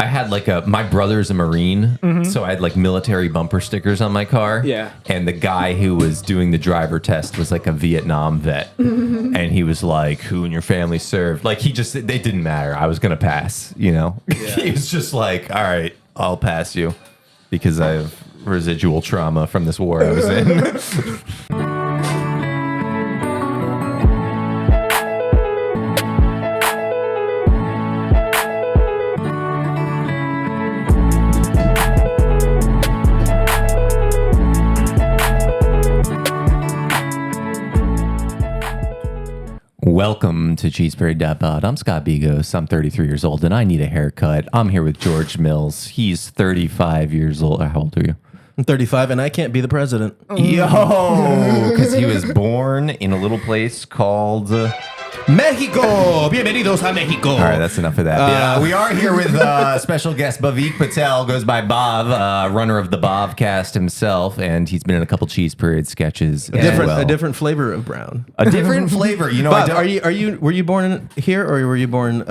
I had like my brother's a Marine, so I had like military bumper stickers on my car. Yeah. And the guy who was doing the driver test was like a Vietnam vet. And he was like, who in your family served? Like they didn't matter. I was going to pass, you know? Yeah. He was just like, all right, I'll pass you because I have residual trauma from this war I was in. Welcome to Cheeseberry.pod. I'm Scott Bigos. I'm 33 years old and I need a haircut. I'm here with George Mills. He's 35 years old. How old are you? I'm 35 and I can't be the president. Yo! Because he was born in a little place called... Mexico! Bienvenidos a Mexico! All right, that's enough of that. We are here with special guest Bhavik Patel, goes by Bav, runner of the Bavcast himself, and he's been in a couple Cheese Parade sketches. A different flavor of brown. A different flavor. You know, Bav, were you born here or were you born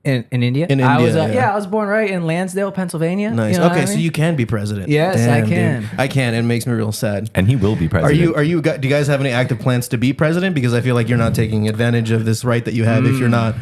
in India? In India, I was born right in Lansdale, Pennsylvania. Nice. You know okay, so you can be president. Yes, Damn, I can. Dude. I can. It makes me real sad. And he will be president. Do you guys have any active plans to be president? Because I feel like you're not taking advantage of this right that you have if you're not.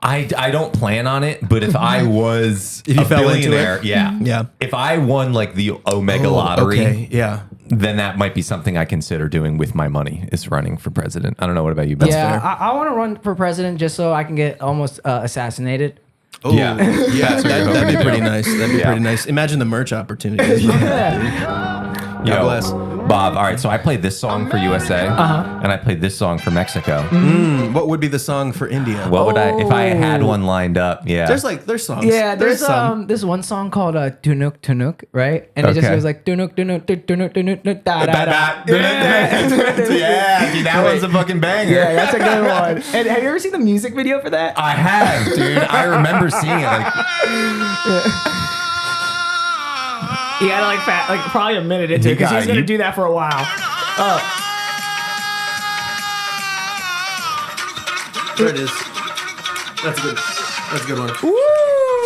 I don't plan on it, but if I was if you fell billionaire, into it, yeah. If I won like the Omega lottery, okay, yeah. Then that might be something I consider doing with my money, is running for president. I don't know. What about you? I want to run for president just so I can get almost assassinated. Oh, yeah, that'd be pretty nice. That'd be pretty nice. Imagine the merch opportunities. God bless. Bob, all right, so I played this song for USA, and I played this song for Mexico. What would be the song for India? What would I, if I had one lined up? Yeah. There's songs. Yeah, there's this one song called Tunuk Tunuk, right? And it just goes like Tunuk Tunuk Tunuk Tunuk da da da. Yeah, dude, that one's a fucking banger. Yeah, that's a good one. And have you ever seen the music video for that? I have, dude. I remember seeing it. He had like probably a minute into it because he's gonna do that for a while. There it is. That's a good one. Woo!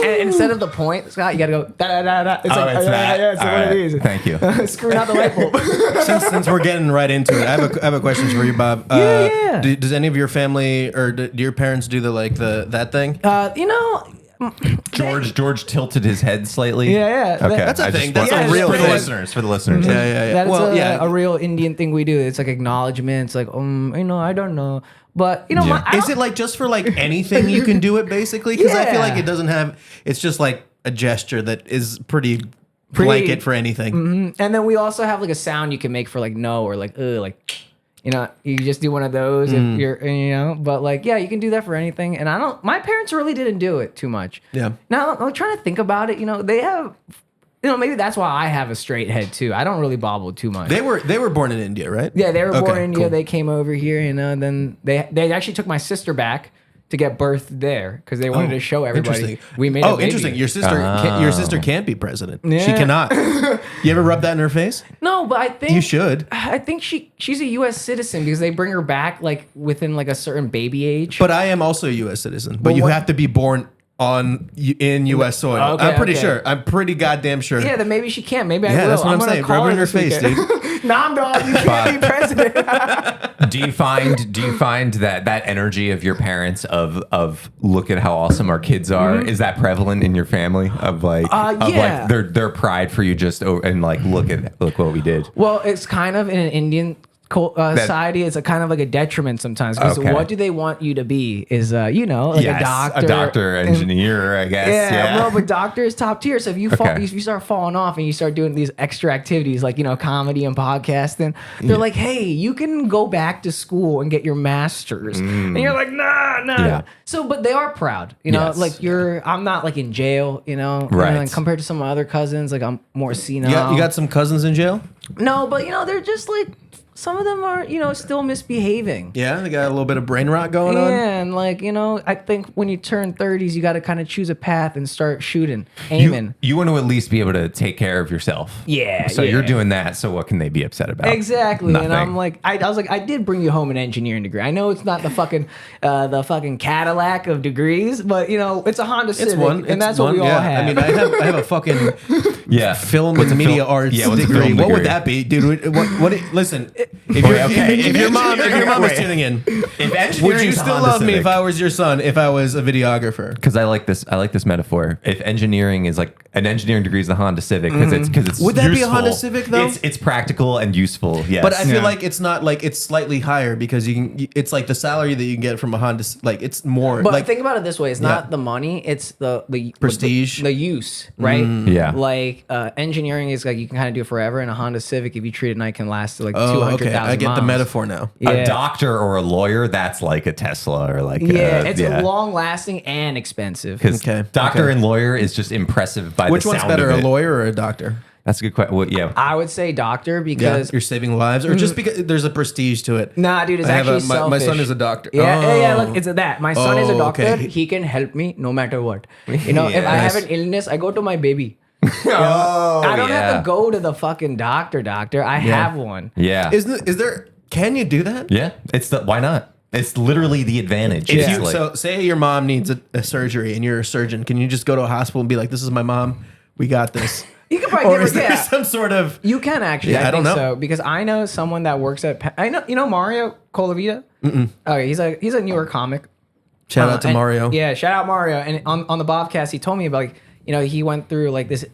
And instead of the point, Scott, you gotta go da da da da. It's like it's one of these. Thank you. Screwing out the light bulb. Since we're getting right into it, I have a question for you, Bob. Yeah. Does any of your family or do your parents do that thing? George tilted his head slightly. Yeah. Okay, that's a thing. That's a real for thing. For the listeners. Yeah. That's a real Indian thing we do. It's like acknowledgments. Like, I don't know. But is it like just for like anything you can do it basically? Because I feel like it doesn't have. It's just like a gesture that is pretty blanket for anything. Mm-hmm. And then we also have like a sound you can make for like no or like like. You just do one of those if you're, but like, yeah, you can do that for anything. And my parents really didn't do it too much. Yeah. Now I'm trying to think about it. They have, maybe that's why I have a straight head too. I don't really bobble too much. They were born in India, right? Yeah, they were born in India. Cool. They came over here, then they actually took my sister back to get birthed there because they wanted to show everybody. Interesting. We made a baby. Interesting. Your sister can't be president. Yeah. She cannot. You ever rub that in her face? No, but I think you should. I think she's a U.S. citizen because they bring her back like within like a certain baby age. But I am also a U.S. citizen. But you have to be born in U.S. soil. Okay, I'm pretty sure. I'm pretty goddamn sure. Yeah, then maybe she can't. Maybe I will. Yeah, that's what I'm saying. Rub it in her face, dude. Nah, dog. You can't be president. Do you find that energy of your parents of look at how awesome our kids are? Is that prevalent in your family of like their pride for you and like look what we did? Well, it's kind of in an Indian society. It's a kind of like a detriment sometimes because what do they want you to be is a doctor, engineer, I guess. Yeah. Well, but doctor is top tier. So if you you start falling off and you start doing these extra activities like comedy and podcasting, they're like, hey, you can go back to school and get your master's, and you're like, nah. Yeah. So, but they are proud, I'm not like in jail, right? And compared to some of my other cousins, like I'm more senile. You got some cousins in jail? No, but they're just like some of them are, still misbehaving. Yeah, they got a little bit of brain rot going on. Yeah, and I think when you turn 30s, you got to kind of choose a path and start shooting, aiming. You want to at least be able to take care of yourself. Yeah. So you're doing that. So what can they be upset about? Exactly. Nothing. And I'm like, I was like, I did bring you home an engineering degree. I know it's not the fucking Cadillac of degrees, but it's a Honda Civic, and that's what we all have. I mean, I have a fucking film What's and a media film- arts yeah, what's a degree. film What would degree? that be, dude? Listen, if your mom was tuning in, would you still love me if I was your son? If I was a videographer? Because I like this metaphor. If engineering is like an engineering degree is the Honda Civic because it's Would that be a useful. Honda Civic, though? It's practical and useful. Yes, But I feel like it's not like it's slightly higher because it's like the salary that you can get from a Honda. Like it's more. But like think about it this way: it's not the money; it's the prestige, the use, right? Yeah. Like engineering is like you can kind of do it forever, and a Honda Civic, if you treat it right, can last to like oh, 200,000 okay. I get miles. the metaphor now. Yeah. a doctor or a lawyer, that's like a Tesla or like It's long lasting and expensive. Because Okay, doctor okay. and lawyer is just impressive by Which the one's sound better, of a it. lawyer or a doctor? That's a good question. Well, yeah. I would say doctor Yeah, because you're saving lives, or just because there's a prestige to it. nah, dude, it's I have actually my selfish. son is a doctor. Yeah. Oh. Look, it's that. My son is a Oh, doctor. okay. He can help me no matter what. If I have an illness, I go to my baby. I don't have to go to the fucking doctor. I have one. Yeah. Is there? Can you do that? Yeah. Why not? It's literally the advantage. If It's you, like- so say your mom needs a surgery and you're a surgeon, can you just go to a hospital and be like, "This is my mom. We got this." You can probably Or give is her, there yeah. some sort of? You can actually. Yeah, I I don't think know. so because I know someone that works at. I know Mario Colavita. Okay, he's a newer comic. Shout out to and- Mario. Yeah, shout out Mario. And on the Bobcast, he told me about he went through like this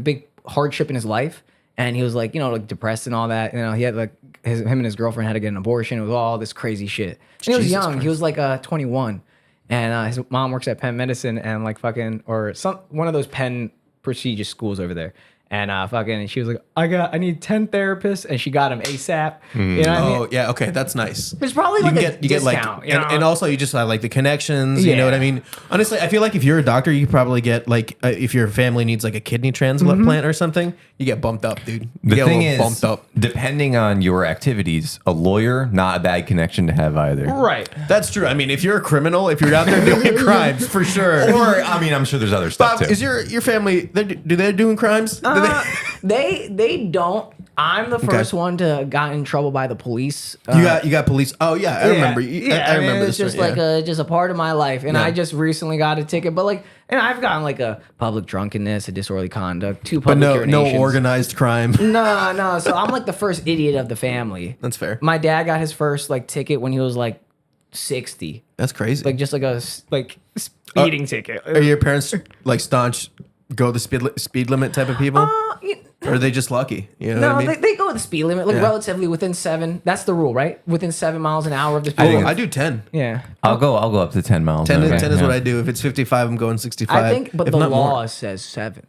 big hardship in his life, and he was like depressed and all that. He had like him and his girlfriend had to get an abortion. It was all this crazy shit. And he was Jesus young. Christ. He was like 21, and his mom works at Penn Medicine and like fucking or one of those Penn prestigious schools over there. And and she was like, I need 10 therapists, and she got him ASAP. You know what I mean? Oh yeah, okay, that's nice. There's probably like a discount, you know? and also you just like the connections. You know what I mean? Honestly, I feel like if you're a doctor, you probably get like if your family needs like a kidney transplant or something, you get bumped up, dude. You the get thing a little is, bumped up. depending on your activities, a lawyer, not a bad connection to have either. Right. That's true. I mean, if you're a criminal, if you're out there doing crimes, for sure. Or, I mean, I'm sure there's other stuff Bob, too. is your family? Do they doing crimes? Do They don't. I'm the first one to got in trouble by the police. you got police? Oh yeah, I remember. I remember it's this. just like a part of my life, and I just recently got a ticket. But and I've gotten like a public drunkenness, a disorderly conduct, 2 but public no urinations. organized crime. No. So I'm like the first idiot of the family. That's fair. My dad got his first ticket when he was like 60, That's crazy. like just like a speeding ticket. Are your parents like staunch go the speed limit type of people? Or are they just lucky? You know No, what I mean? they go with the speed limit, Yeah. relatively within 7. That's the rule, right? Within 7 miles an hour of the speed Oh, limit. I do 10. Yeah. I'll go up to 10 miles. 10, Okay, 10 is yeah. what I do. If it's 55, I'm going 65. I think, but if the not law more. says 7.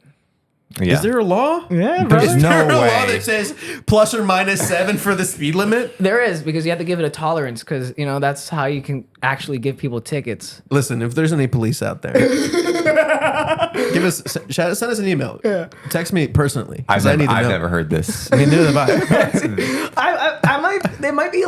Yeah. Is there a law? Yeah, There's Is no there a law way. that says plus or minus 7 for the speed limit? There is, because you have to give it a tolerance, because that's how you can actually give people tickets. Listen, if there's any police out there, send us an email. Yeah. Text me personally. 'Cause I need to I've know. never heard this. I mean, neither have I. I might. They might be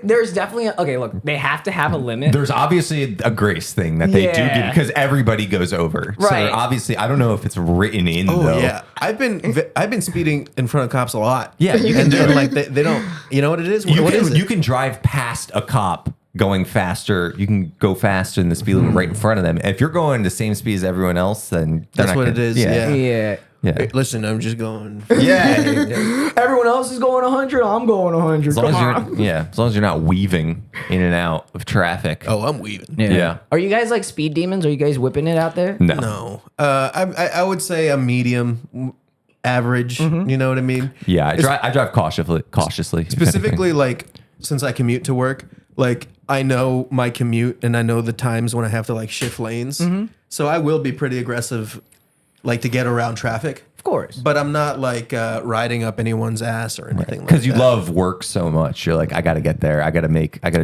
there's definitely okay. Look, they have to have a limit. There's obviously a grace thing that they do Yeah. because everybody goes over. So Right. obviously, I don't know if it's written in Oh though. yeah, I've been speeding in front of cops a lot. Yeah, you can and do they're it. like they don't. You know what it is? You What is can, it? you can drive past a cop going faster. You can go faster than the speed limit right in front of them. If you're going the same speed as everyone else, then they're That's not what gonna- it is. Yeah. yeah. Yeah. Hey, listen, I'm just going. Yeah. Everyone else is going 100. I'm going 100. As long Come as on. as long as you're not weaving in and out of traffic. Oh, I'm weaving. Yeah. Are you guys like speed demons? Are you guys whipping it out there? No. No, I would say a medium, average. You know what I mean? Yeah, I drive cautiously. if anything. Specifically, like since I commute to work, like I know my commute and I know the times when I have to like shift lanes. So I will be pretty aggressive, like to get around traffic. Of course. But I'm not like riding up anyone's ass or anything like that. Because you love work so much, you're like, I got to get there. I got to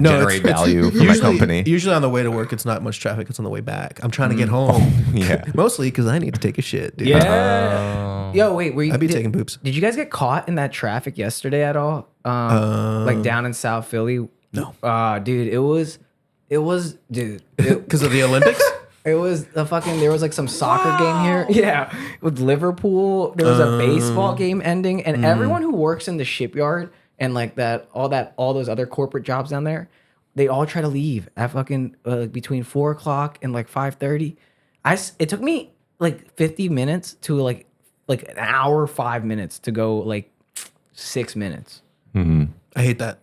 generate value for my company. Usually on the way to work, it's not much traffic. It's on the way back. I'm trying to get home. Yeah. Mostly because I need to take a shit, dude. Yeah. Yo, wait, were you? I'd be taking poops. Did you guys get caught in that traffic yesterday at all? Like down in South Philly? No. Dude, it was, dude. Because of the Olympics? It was the fucking. There was like some soccer game here, yeah, with Liverpool. There was a baseball game ending, and everyone who works in the shipyard and like all those other corporate jobs down there, they all try to leave at fucking between 4 o'clock and like 5:30. It took me like 50 minutes to like an hour 5 minutes to go like 6 minutes. I hate that.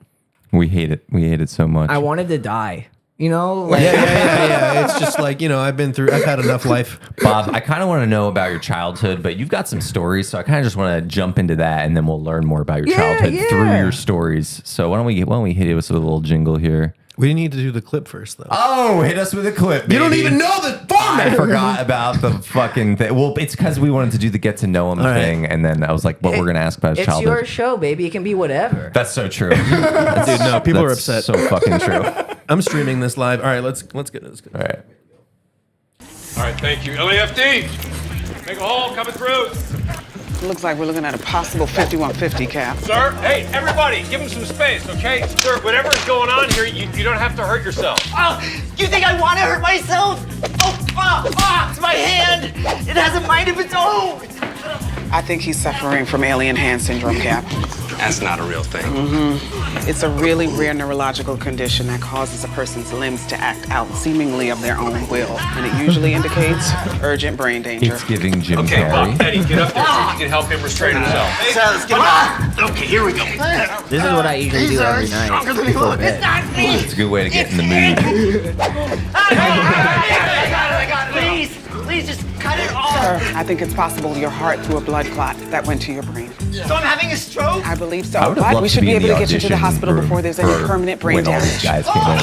We hate it. We hate it so much. I wanted to die. You know, like, Yeah. It's just like, I've had enough life. Bob, I kind of want to know about your childhood, but you've got some stories, so I kind of just want to jump into that, and then we'll learn more about your childhood through your stories. So why don't we hit it with a little jingle here? We need to do the clip first, though. Oh, hit us with a clip, baby. You don't even know the format. I forgot about the fucking thing. Well, it's because we wanted to do the get to know him thing, and then I was like, what we're going to ask about his it's childhood. your show, baby. It can be whatever. That's so true. Dude, no, people are upset. So fucking true. I'm streaming this live. All right, let's get it. All right. All right, thank you. LAFD, make a hole, coming through. Looks like we're looking at a possible 5150 cap. Sir, hey, everybody, give him some space, okay? Sir, whatever is going on here, you don't have to hurt yourself. Oh, you think I want to hurt myself? It's my hand. It has a mind of its own. I think he's suffering from alien hand syndrome, Cap. That's not a real thing. It's a really rare neurological condition that causes a person's limbs to act out seemingly of their own will, and it usually indicates urgent brain danger. It's giving Jim Okay, Carrey. Bob, Eddie, get up there so you can help him restrain himself. So let's get him out. Okay, here we go. This is what I usually do every night. Stronger than he looks. It's not me. It's a good way to get in the mood. I got it. Please, just cut it off. Sir, I think it's possible your heart threw a blood clot that went to your brain. So I'm having a stroke? I believe so. I would have But loved we to should be in able the to get you to the audition hospital room before there's any for permanent brain when all these damage. guys came in.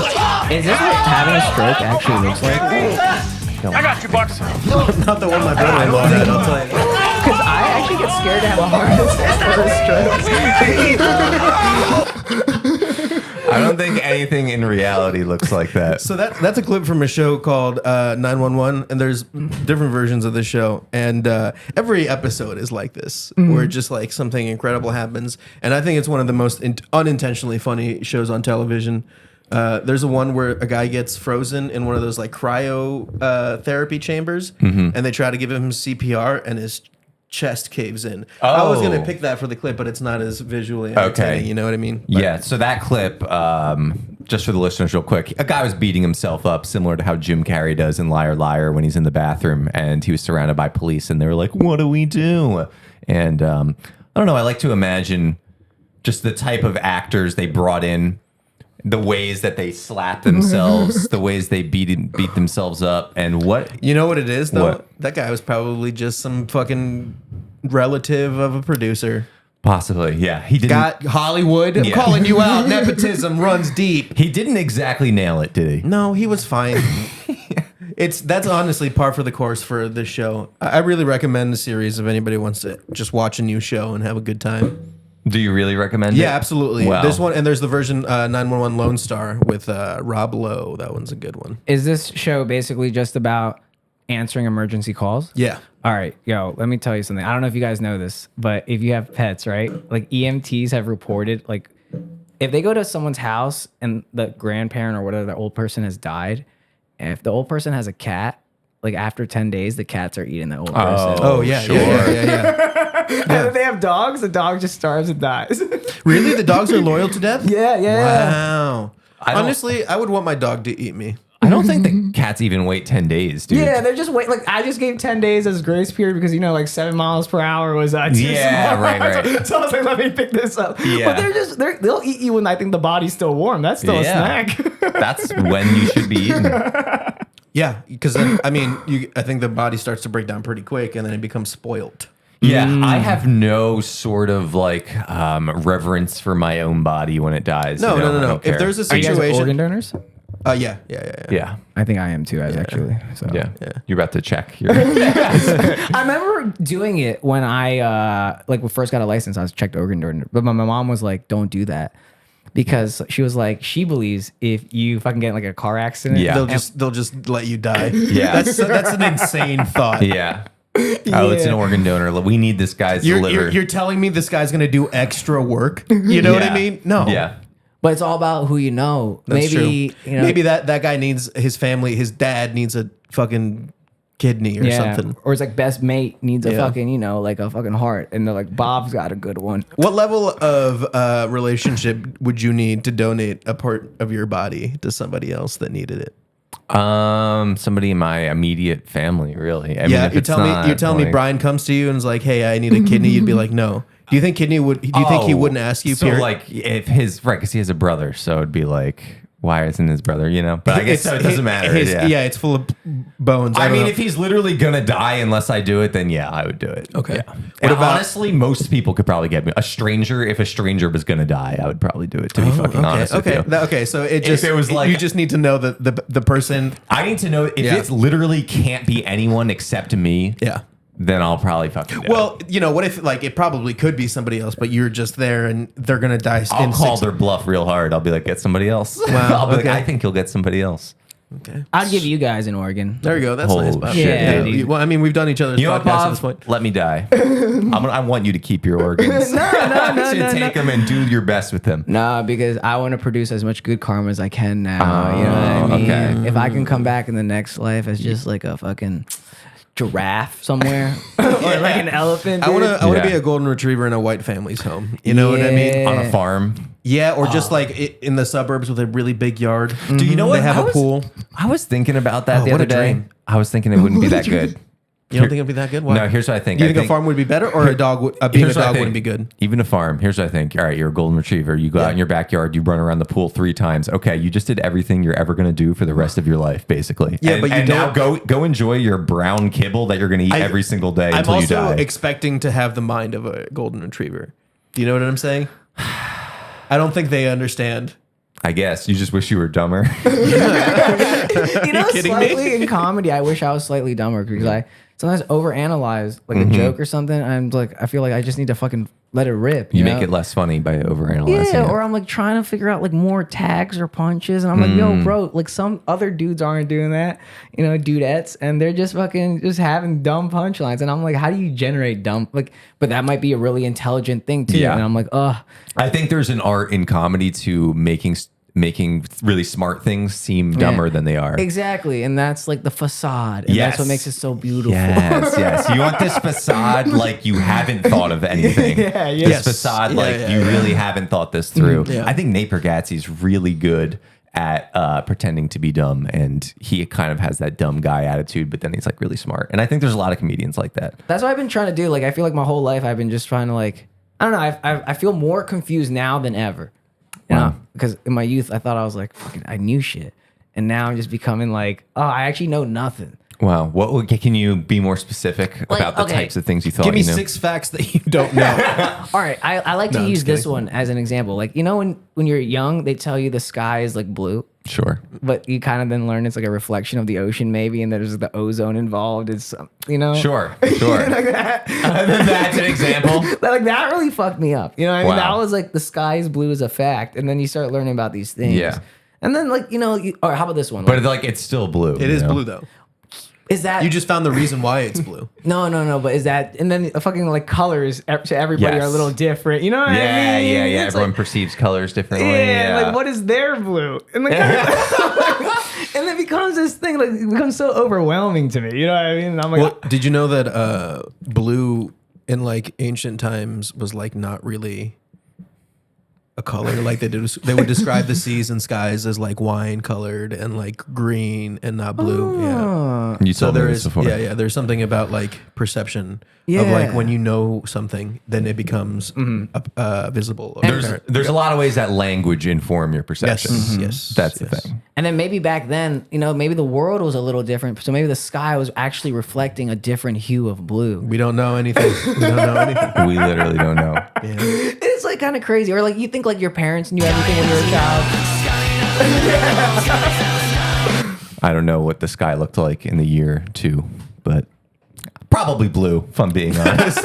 Is this what having a stroke actually looks like? I got you, Bucks. Not the one my brother-in-law had, I'll tell you. Because I actually get scared to have a heart attack or a stroke. I don't think anything in reality looks like that. So that's a clip from a show called 911, and there's different versions of the show, and every episode is like this, where just like something incredible happens, and I think it's one of the most unintentionally funny shows on television. There's a one where a guy gets frozen in one of those like cryo therapy chambers, and they try to give him CPR, and his chest caves in. I was gonna pick that for the clip, but it's not as visually entertaining. Okay. You know what I mean? But Yeah, so that clip, just for the listeners real quick, a guy was beating himself up similar to how Jim Carrey does in Liar Liar when he's in the bathroom and he was surrounded by police and they were like, what do we do? And I don't know, I like to imagine just the type of actors they brought in, the ways that they slap themselves, the ways they beat themselves up, and what... You know what it is, though? What? That guy was probably just some fucking relative of a producer. Possibly, yeah. He didn't... Got Hollywood. I'm Yeah. calling you out. Nepotism runs deep. He didn't exactly nail it, did he? No, he was fine. That's honestly par for the course for this show. I really recommend the series if anybody wants to just watch a new show and have a good time. Do you really recommend it? Yeah, absolutely. Wow. There's one, and there's the version 911 Lone Star with Rob Lowe. That one's a good one. Is this show basically just about answering emergency calls? Yeah. All right, yo, let me tell you something. I don't know if you guys know this, but if you have pets, right? Like EMTs have reported, like if they go to someone's house and the grandparent or whatever, the old person has died, and if the old person has a cat, like after 10 days, the cats are eating the old person. Oh, yeah. Sure. Yeah. And if they have dogs, the dog just starves and dies. Really? The dogs are loyal to death? Yeah. Wow. don't- Honestly, I would want my dog to eat me. I don't think the cats even wait 10 days, dude. Yeah, they're just wait. Like I just gave 10 days as grace period because like 7 miles per hour was too Yeah, small. right. So I was like, let me pick this up. Yeah. But they'll eat you when I think the body's still warm. That's still a snack. That's when you should be eating. Yeah, because then, I think the body starts to break down pretty quick, and then it becomes spoiled. Yeah, I have no sort of like reverence for my own body when it dies. No. I don't care. If there's a Are you guys situation, organ donors? Yeah. yeah. I think I am too, actually. So. Yeah. You're about to check your... I remember doing it when I when first got a license. I was checked organ donor, but my mom was like, "Don't do that," because she was like, she believes if you fucking get in like a car accident, Yeah. they'll just let you die. Yeah. That's an insane thought. Yeah. I Oh, it's an organ donor. We need this guy's liver. You're telling me this guy's gonna do extra work? You know what I mean? No. Yeah. But it's all about who you know. That's Maybe true. you know, Maybe that guy needs his family. His dad needs a fucking kidney or something. Or it's like best mate needs a Yeah. fucking like a fucking heart, and they're like Bob's got a good one. What level of relationship would you need to donate a part of your body to somebody else that needed it? Somebody in my immediate family, really. I mean, if you're it's telling me not, you're telling me like- Brian comes to you and is like, "Hey, I need a kidney." You'd be like, "No." Do you think kidney would? Do you think he wouldn't ask you? So period? like, if his right, because he has a brother, so it'd be like, why isn't his brother? You know, but I guess so it doesn't matter. Yeah, it's full of bones. I don't mean, know. if he's literally gonna die unless I do it, then yeah, I would do it. Okay. Yeah. What And about- honestly, most people could probably get me. A stranger, if a stranger was gonna die, I would probably do it. To be fucking honest with you. Okay. So it just it was like- you just need to know that the person. I need to know if Yeah. it literally can't be anyone except me. Yeah. Then I'll probably fucking do it. Well, you know, what if like it probably could be somebody else, but you're just there and they're gonna die. I'll in call 6 their bluff real hard. I'll be like, get somebody else. Wow, I'll be okay. like, I think you'll get somebody else. Okay. I'd give you guys an organ. There you go. That's Oh, nice. Bob. shit, Yeah, dude. Well, I mean, we've done each other's You know what, podcasts at Bob? this point. Let me die. I want you to keep your organs. no, Take them and do your best with them. Nah, because I want to produce as much good karma as I can now. You know what I mean? okay. If I can come back in the next life as just like a fucking giraffe somewhere, or like an elephant. I want dude. to Yeah. be a golden retriever in a white family's home. You know what I mean? Yeah. On a farm. Yeah, or just like in the suburbs with a really big yard. Do you know what? They have I a was- pool. I was thinking about that Oh, the what other a day. dream. I was thinking it wouldn't be that good. You don't think it'd be that good? Why? No, here's what I think. Do you I think a farm would be better, or a dog? Being a Here's what I dog think. wouldn't be good. Even a farm. Here's what I think. All right, you're a golden retriever. You go out in your backyard. You run around the pool 3 times. Okay, you just did everything you're ever going to do for the rest of your life, basically. Yeah, and, but you and now don't- go enjoy your brown kibble that you're going to eat every single day I'm until you also die. expecting to have the mind of a golden retriever. Do you know what I'm saying? I don't think they understand. I guess you just wish you were dumber. You know, kidding me? slightly in comedy, I wish I was slightly dumber because I sometimes overanalyze like a joke or something. I'm like, I feel like I just need to fucking let it rip. You know? make it less funny by overanalyzing Yeah, it. or I'm like trying to figure out like more tags or punches, and I'm like, yo, bro, like some other dudes aren't doing that, you know, dudettes, and they're just fucking just having dumb punchlines, and I'm like, how do you generate dumb like? But that might be a really intelligent thing too, Yeah. and I'm like, ugh. I think there's an art in comedy to making really smart things seem dumber than they are. Exactly, and that's like the facade, and that's what Yes. makes it so beautiful. Yes. You want this facade like you haven't thought of anything. Yeah, This yes. facade Yeah, like yeah, you yeah. really haven't thought this through. Yeah. I think Nate Bargatze's really good at pretending to be dumb, and he kind of has that dumb guy attitude, but then he's like really smart. And I think there's a lot of comedians like that. That's what I've been trying to do. Like, I feel like my whole life I've been just trying to like, I don't know. I feel more confused now than ever. You know, because in my youth I thought I was like, fucking, I knew shit, and now I'm just becoming like, oh, I actually know nothing. Wow. Can you be more specific about the okay. types of things you thought Give me you knew? 6 facts that you don't know. All right, I like No, to I'm use just this kidding. one as an example. Like, you know, when you're young, they tell you the sky is like blue. Sure. But you kind of then learn it's like a reflection of the ocean, maybe, and there's the ozone involved. It's you know, Sure. That's an example. that really fucked me up. You know what I mean? Wow. That was like the sky is blue as a fact, and then you start learning about these things. Yeah. And then like, you know, or how about this one? But like it's still blue. It is blue though. is that You just found the reason why it's blue. no? But is that and then fucking like colors to everybody Yes. are a little different. You know what I Yeah, mean? yeah. It's Everyone like, perceives colors differently. yeah, like what is their blue? And like, and it becomes this thing like it becomes so overwhelming to me. You know what I mean? And I'm like, Well, did you know that blue in like ancient times was like not really a color? Like they would describe the seas and skies as like wine colored and like green and not blue. Yeah. You So told me there this is, before. yeah. There's something about like perception of Yeah. like when you know something, then it becomes visible. or apparent. There's a lot of ways that language inform your yes, perception. yes, That's the yes. thing. and then maybe back then, you know, maybe the world was a little different. So maybe the sky was actually reflecting a different hue of blue. We don't know anything. We don't know anything. We literally don't know. It's like kind of crazy. Or like you think like your parents knew everything when you were a child. I don't know what the sky looked like in the year 2, but probably blue, if I'm being honest.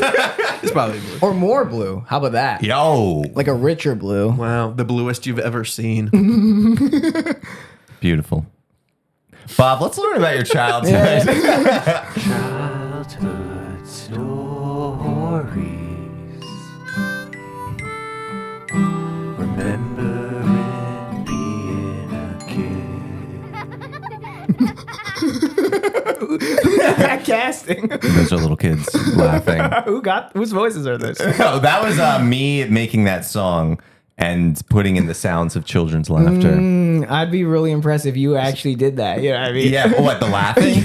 It's probably blue. Or more blue. How about that? Yo, Like a richer blue. Wow, the bluest you've ever seen. beautiful. Bob, let's learn about your childhood. laughing? Those are little kids laughing. Whose voices are those? Oh, that was me making that song and putting in the sounds of children's laughter. I'd be really impressed if you actually did that. You know what I mean? Yeah, what, the laughing?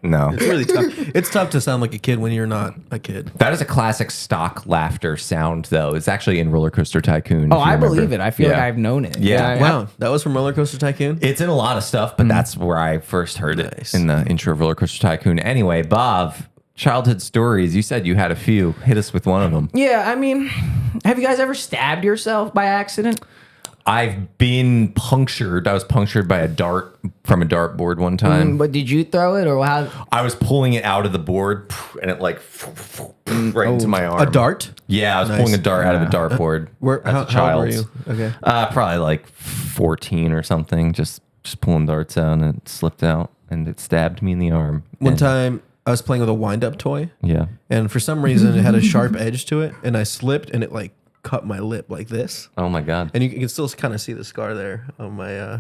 No. It's really tough. It's tough to sound like a kid when you're not a kid. That is a classic stock laughter sound, though. It's actually in Roller Coaster Tycoon. Oh, I believe it. I feel like I've known it. Yeah. Wow, that was from Roller Coaster Tycoon? It's in a lot of stuff, but that's where I first heard it, in the intro of Roller Coaster Tycoon. Anyway, Bob, childhood stories. You said you had a few. Hit us with one of them. Yeah, I mean, have you guys ever stabbed yourself by accident? I've been punctured. I was punctured by a dart from a dartboard one time. But did you throw it or how? I was pulling it out of the board, and it like right into my arm. A dart? Yeah, I was pulling a dart out of a dartboard as a child. How old were you? Okay. Probably like 14 or something. Just pulling darts out, and it slipped out, and it stabbed me in the arm. One time, I was playing with a wind-up toy. Yeah. And for some reason, it had a sharp edge to it, and I slipped, and it like cut my lip like this. Oh my God. And you can still kind of see the scar there on my.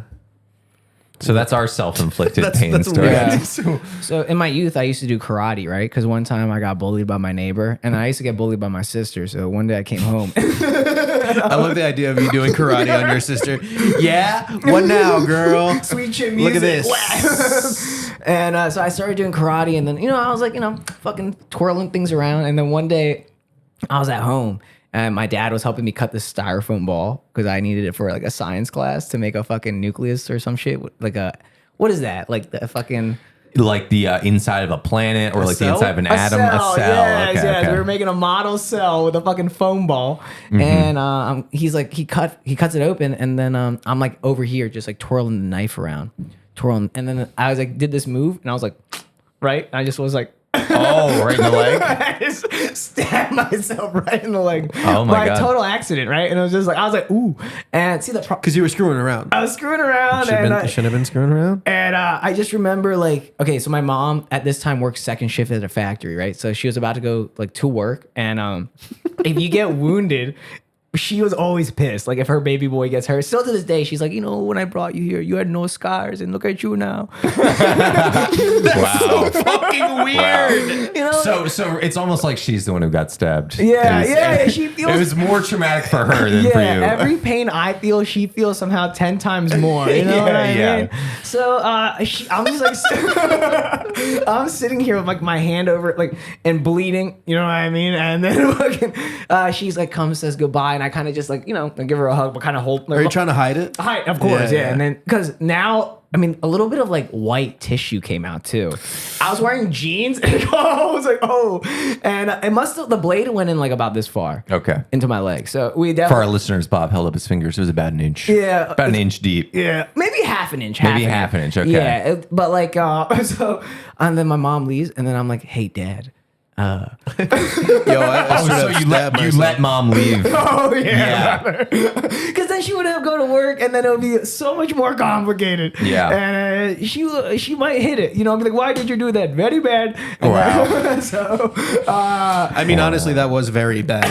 So that's our self-inflicted That's- pain that's story. weird. So in my youth, I used to do karate, right? Because one time I got bullied by my neighbor, and I used to get bullied by my sister. So one day I came home. I love the idea of you doing karate on your sister. Yeah? What now, girl? Sweet chin Look at music. this. And so I started doing karate, and then I was like, fucking twirling things around. And then one day, I was at home, and my dad was helping me cut this styrofoam ball because I needed it for like a science class to make a fucking nucleus or some shit. Like what is that? Like the fucking. Like the inside of a planet, or like the cell? inside of an A atom, a cell. Yes, Okay, yes. okay. We were making a model cell with a fucking foam ball, and he's like, he cuts it open, and then I'm like over here just like twirling the knife around, and then I was like, did this move, and I was like, right, and I just was like. Oh, right in the leg? I just stabbed myself right in the leg. Oh my by God. total accident, right? And it was just like, I was like, ooh. And see the Because you were screwing around. I was screwing around, Should have been screwing around. and I just remember like, okay, so my mom at this time worked second shift at a factory, right? So she was about to go like to work, and if you get wounded, she was always pissed. Like if her baby boy gets hurt, still to this day, she's like, when I brought you here, you had no scars, and look at you now. Wow. Fucking weird. So it's almost like she's the one who got stabbed. Yeah, she feels. It was more traumatic for her than for you. Every pain I feel, she feels somehow 10 times more. You know what I mean? So I'm just like, I'm sitting here with like my hand over it, like, and bleeding. You know what I mean? And then fucking, she's like, comes, says goodbye, and I kind of just like, I give her a hug, but kind of hold. Like, Are you trying to hide it? Hi, of course, Yeah, yeah. yeah. And then because now. I mean, a little bit of like white tissue came out too. I was wearing jeans, and I was like, oh, and it must have, the blade went in like about this far. Okay. Into my leg. So we For definitely. our listeners, Bob held up his fingers. It was about an inch. Yeah. About an inch deep. Yeah, maybe half an inch. Maybe half an inch, okay. Yeah, but like, so, and then my mom leaves, and then I'm like, hey, Dad. Yo, I So you let mom leave. Oh Yeah. Because then she would have to go to work, and then it would be so much more complicated. Yeah. And she might hit it. I'd be like, why did you do that? Very bad. And Wow. then- so I mean, honestly, that was very bad.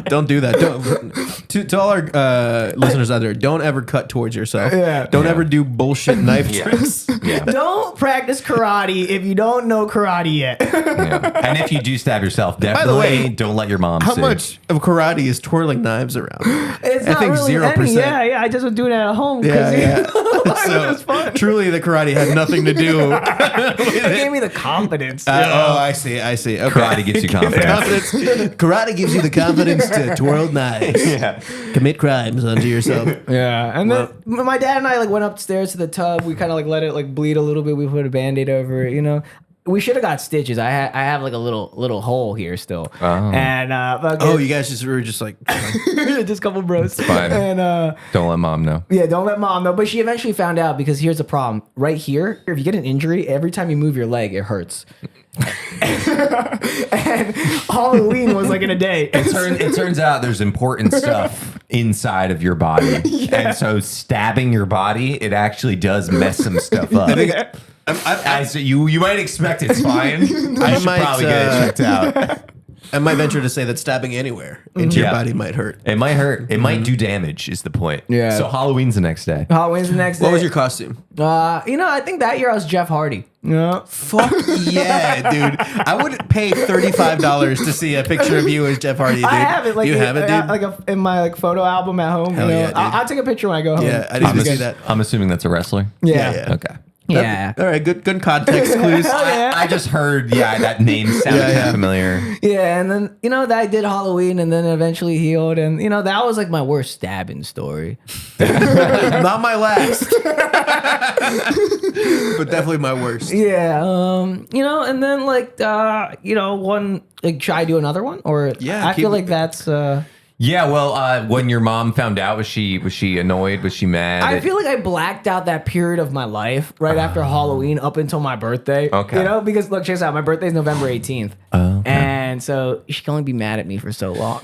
Don't do that. Don't, to all our listeners out there, don't ever cut towards yourself. Yeah. Don't ever do bullshit knife tricks. Yeah. don't practice karate if you don't know karate yet. Yeah. And if you do stab yourself, the definitely way, don't let your mom How see. much of karate is twirling knives around? It's I not think really 0%. any. Yeah. I just would do it at home. Yeah, 'cause, yeah. it was fun. Truly, the karate had nothing to do. It gave me the confidence. Oh, I see. Okay. Karate gives you confidence. Karate gives you the confidence to twirl knives. Yeah. Commit crimes unto yourself. Yeah, and then my dad and I like went upstairs to the tub. We kind of like let it like bleed a little bit. We put a Band-Aid over it. We should have got stitches. I have like a little hole here still. And Oh, you guys were just like, just a couple bros. fine. And Don't let mom know. yeah, don't let mom know. But she eventually found out because here's the problem. Right here, if you get an injury, every time you move your leg, it hurts. And Halloween was like in a day. It turns out there's important stuff inside of your body. And so stabbing your body, it actually does mess some stuff up. As you might expect it's fine. I should might, probably get it checked out. I might venture to say that stabbing anywhere into your body might hurt. It might hurt. It might do damage. Is the point? Yeah. So Halloween's the next day. Halloween's the next day. What was your costume? I think that year I was Jeff Hardy. Yeah. Fuck yeah, dude! I would pay $35 to see a picture of you as Jeff Hardy. Dude. I have it. Like, you have it, dude. in my photo album at home. Hell yeah, dude. I'll take a picture when I go home. Yeah, I need to see that. I'm assuming that's a wrestler. Yeah. Okay. Yeah. All right, good context clues. I just heard, that name sounded kind of familiar. Yeah, and then that I did Halloween, and then eventually healed, and that was like my worst stabbing story. Not my last, but definitely my worst. Yeah, and then one should I do another one or I feel like that's. Yeah, well, when your mom found out, was she annoyed? Was she mad? I feel like I blacked out that period of my life right after Halloween up until my birthday. Okay. Because look, check this out. My birthday is November 18th. Oh, okay. And so she can only be mad at me for so long.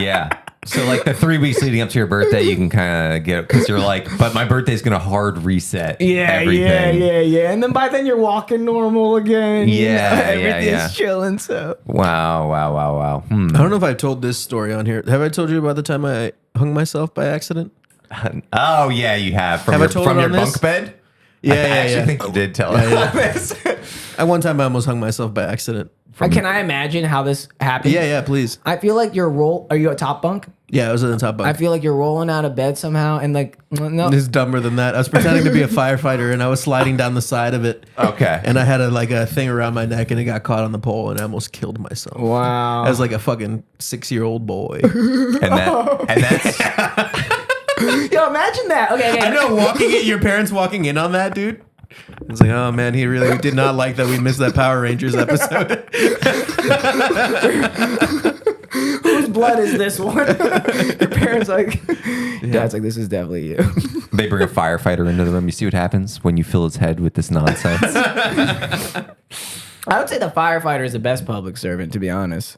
Yeah. So like the 3 weeks leading up to your birthday, you can kind of get, because you're like, but my birthday's gonna hard reset. Everything. Yeah. And then by then you're walking normal again. Everything's chilling. So wow. I don't know if I've told this story on here. Have I told you about the time I hung myself by accident? Oh yeah, you have from Have I your, told from it your on this? bunk bed. Yeah, I actually think you did tell us. At one time, I almost hung myself by accident. can I imagine how this happened? Yeah, please. I feel like are you a top bunk? Yeah, I was in the top bunk. I feel like you're rolling out of bed somehow and no. It's dumber than that. I was pretending to be a firefighter and I was sliding down the side of it. Okay. And I had a thing around my neck and it got caught on the pole and I almost killed myself. Wow. I was like a fucking 6-year-old boy. and that's Yo, imagine that. Okay. I know, your parents walking in on that, dude. It's like, oh man, he really did not like that we missed that Power Rangers episode. Whose blood is this one? Your parents Dad's like, this is definitely you. they bring a firefighter into the room. You see what happens when you fill his head with this nonsense. I would say the firefighter is the best public servant, to be honest.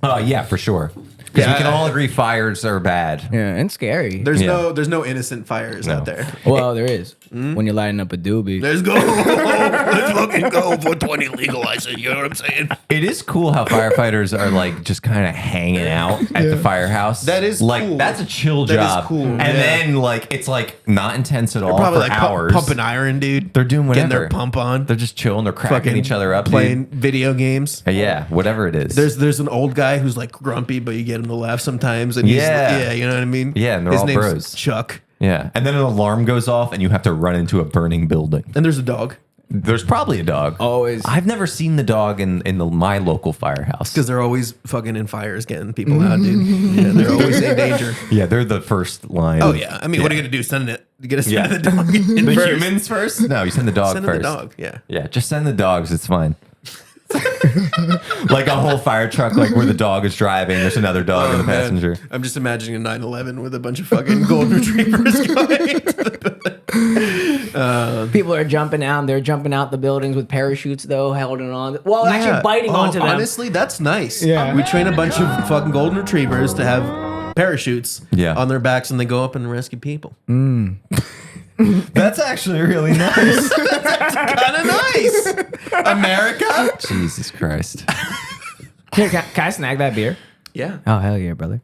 Oh yeah, for sure. Because we can all agree fires are bad. Yeah, and scary. There's no innocent fires out there. Well, there is. When you're lighting up a doobie. Let's go. Let's fucking go. 420 legalize it. You know what I'm saying? It is cool how firefighters are like just kind of hanging out at the firehouse. That is like cool. that's a chill That is job. cool, And yeah. then like it's like not intense at all Probably for like hours. pumping iron, dude. They're doing whatever. Getting their pump on. They're just chilling. They're cracking Fucking each other up, playing dude. video games. Yeah, whatever it is. There's an old guy who's like grumpy, but you get him to laugh sometimes. And Yeah. you know what I mean? Yeah, and they're His all name's bros. Chuck. Yeah, and then an alarm goes off, and you have to run into a burning building. And there's a dog. There's probably a dog. Always. I've never seen the dog in my local firehouse. Because they're always fucking in fires getting people out, dude. Yeah, they're always in danger. Yeah, they're the first line. Oh, yeah. I mean, what are you going to do? Send it? You got to send the dog in The first. humans first? No, you send the dog Send first. the dog, yeah. Yeah, just send the dogs. It's fine. Like a whole fire truck, like where the dog is driving. There's another dog in the Man, passenger. I'm just imagining a 911 with a bunch of fucking golden retrievers going. People are jumping out. They're jumping out the buildings with parachutes, though, holding on. Well, actually biting onto them. Honestly, that's nice. Yeah. We train a bunch of fucking golden retrievers to have parachutes on their backs and they go up and rescue people. That's actually really nice. That's kind of nice. America? Jesus Christ. Here, can I snag that beer? Yeah. Oh, hell yeah, brother.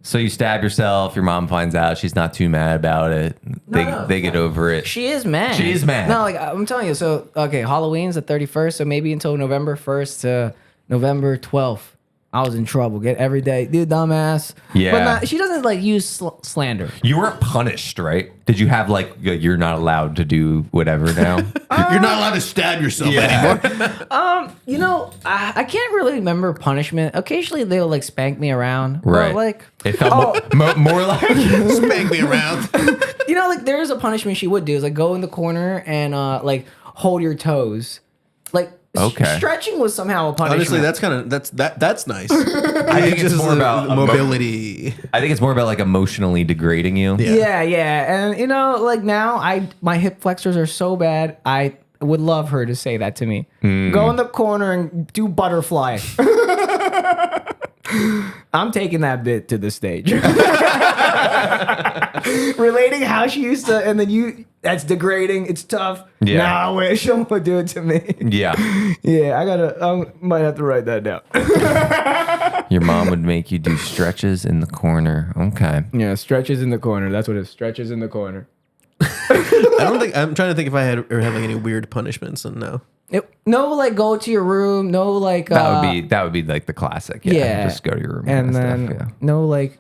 So you stab yourself. Your mom finds out. She's not too mad about it. They get over it. She is mad. She is mad. No, like I'm telling you. So, okay, Halloween's the 31st, so maybe until November 1st to November 12th. I was in trouble. Get every day, dude, dumbass. Yeah. But she doesn't like use slander. You weren't punished, right? Did you have like you're not allowed to do whatever now? You're not allowed to stab yourself anymore. I can't really remember punishment. Occasionally they'll like spank me around. Right. Or, like It felt more like Spank me around. like there's a punishment she would do is like go in the corner and like hold your toes. Like Okay. stretching was somehow a punishment. Honestly, that's nice. I think it's more about mobility. I think it's more about like emotionally degrading you. Yeah. Yeah. And like now my hip flexors are so bad. I would love her to say that to me. Go in the corner and do butterfly. I'm taking that bit to the stage. Relating how she used to, and then you. That's degrading. It's tough. Yeah. Nah, I wish someone would do it to me. Yeah. Yeah, I might have to write that down. Your mom would make you do stretches in the corner. Okay. Yeah, stretches in the corner. That's what it is. Stretches in the corner. I'm trying to think if I had like any weird punishments, and no. No, like go to your room. No, like That would be like the classic. Yeah. yeah. Just go to your room. and kind of then stuff, yeah. no, like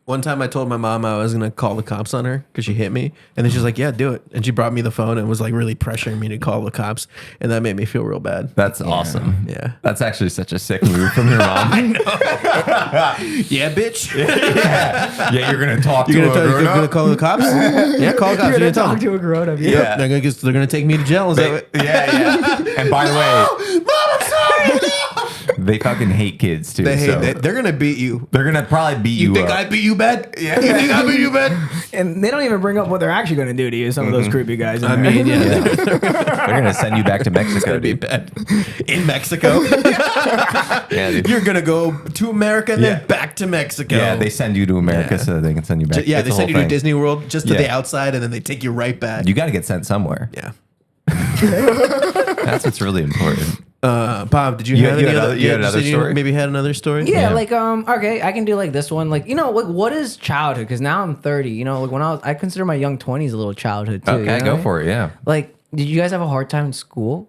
One time I told my mom I was gonna call the cops on her because she hit me, and then she's like, "Yeah, do it." And she brought me the phone and was like really pressuring me to call the cops, and that made me feel real bad. That's awesome. Yeah. That's actually such a sick move from your mom. Yeah, bitch. Yeah, you're gonna talk You're to gonna, a gonna call the cops? Yeah, call the cops. you're You're gonna tell talk them. to a grown up. Yeah. They're gonna take me to jail. Is that what? Yeah. And by the way, Mom, I'm sorry. they fucking hate kids too. They hate. so They're gonna beat you. they're gonna probably beat you. You think up. I beat you bad? Yeah. You think I beat you bad? And they don't even bring up what they're actually going to do to you. Some of those creepy guys. I mean, yeah, They're gonna send you back to Mexico, be dude. bad. In Mexico, Yeah, dude. you're gonna go to America and Yeah. then back to Mexico. Yeah, they send you to America Yeah. so they can send you back. Yeah, It's they a send you whole to thing. Disney World just to Yeah. the outside, and then they take you right back. You got to get sent somewhere. Yeah. That's what's really important. Bob, did you You have had any another- other? you had another said story? Maybe had another story. Yeah, Yeah. like okay, I can do like this one. Like like what is childhood? Because now I'm 30. Like when I consider my young 20s a little childhood too. Okay, go for it. Yeah. Like, did you guys have a hard time in school?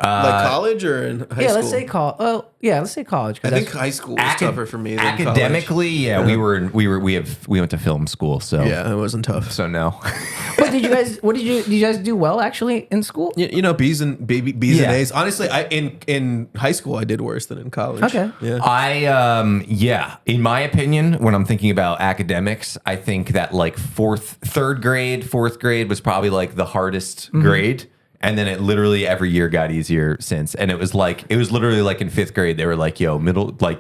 Like college or in high school? Let's say college. Oh, yeah, let's say college. 'cause I think that's- high school was tougher for me than Academically, yeah, we went to film school, so college. Yeah, it wasn't tough. so no. But did you guys do well actually in school? You know, B's and Yeah. A's. Honestly, in high school I did worse than in college. Okay. Yeah. In my opinion, when I'm thinking about academics, I think that like fourth grade was probably like the hardest grade. And then it literally every year got easier since. And it was literally like in fifth grade, they were like, yo,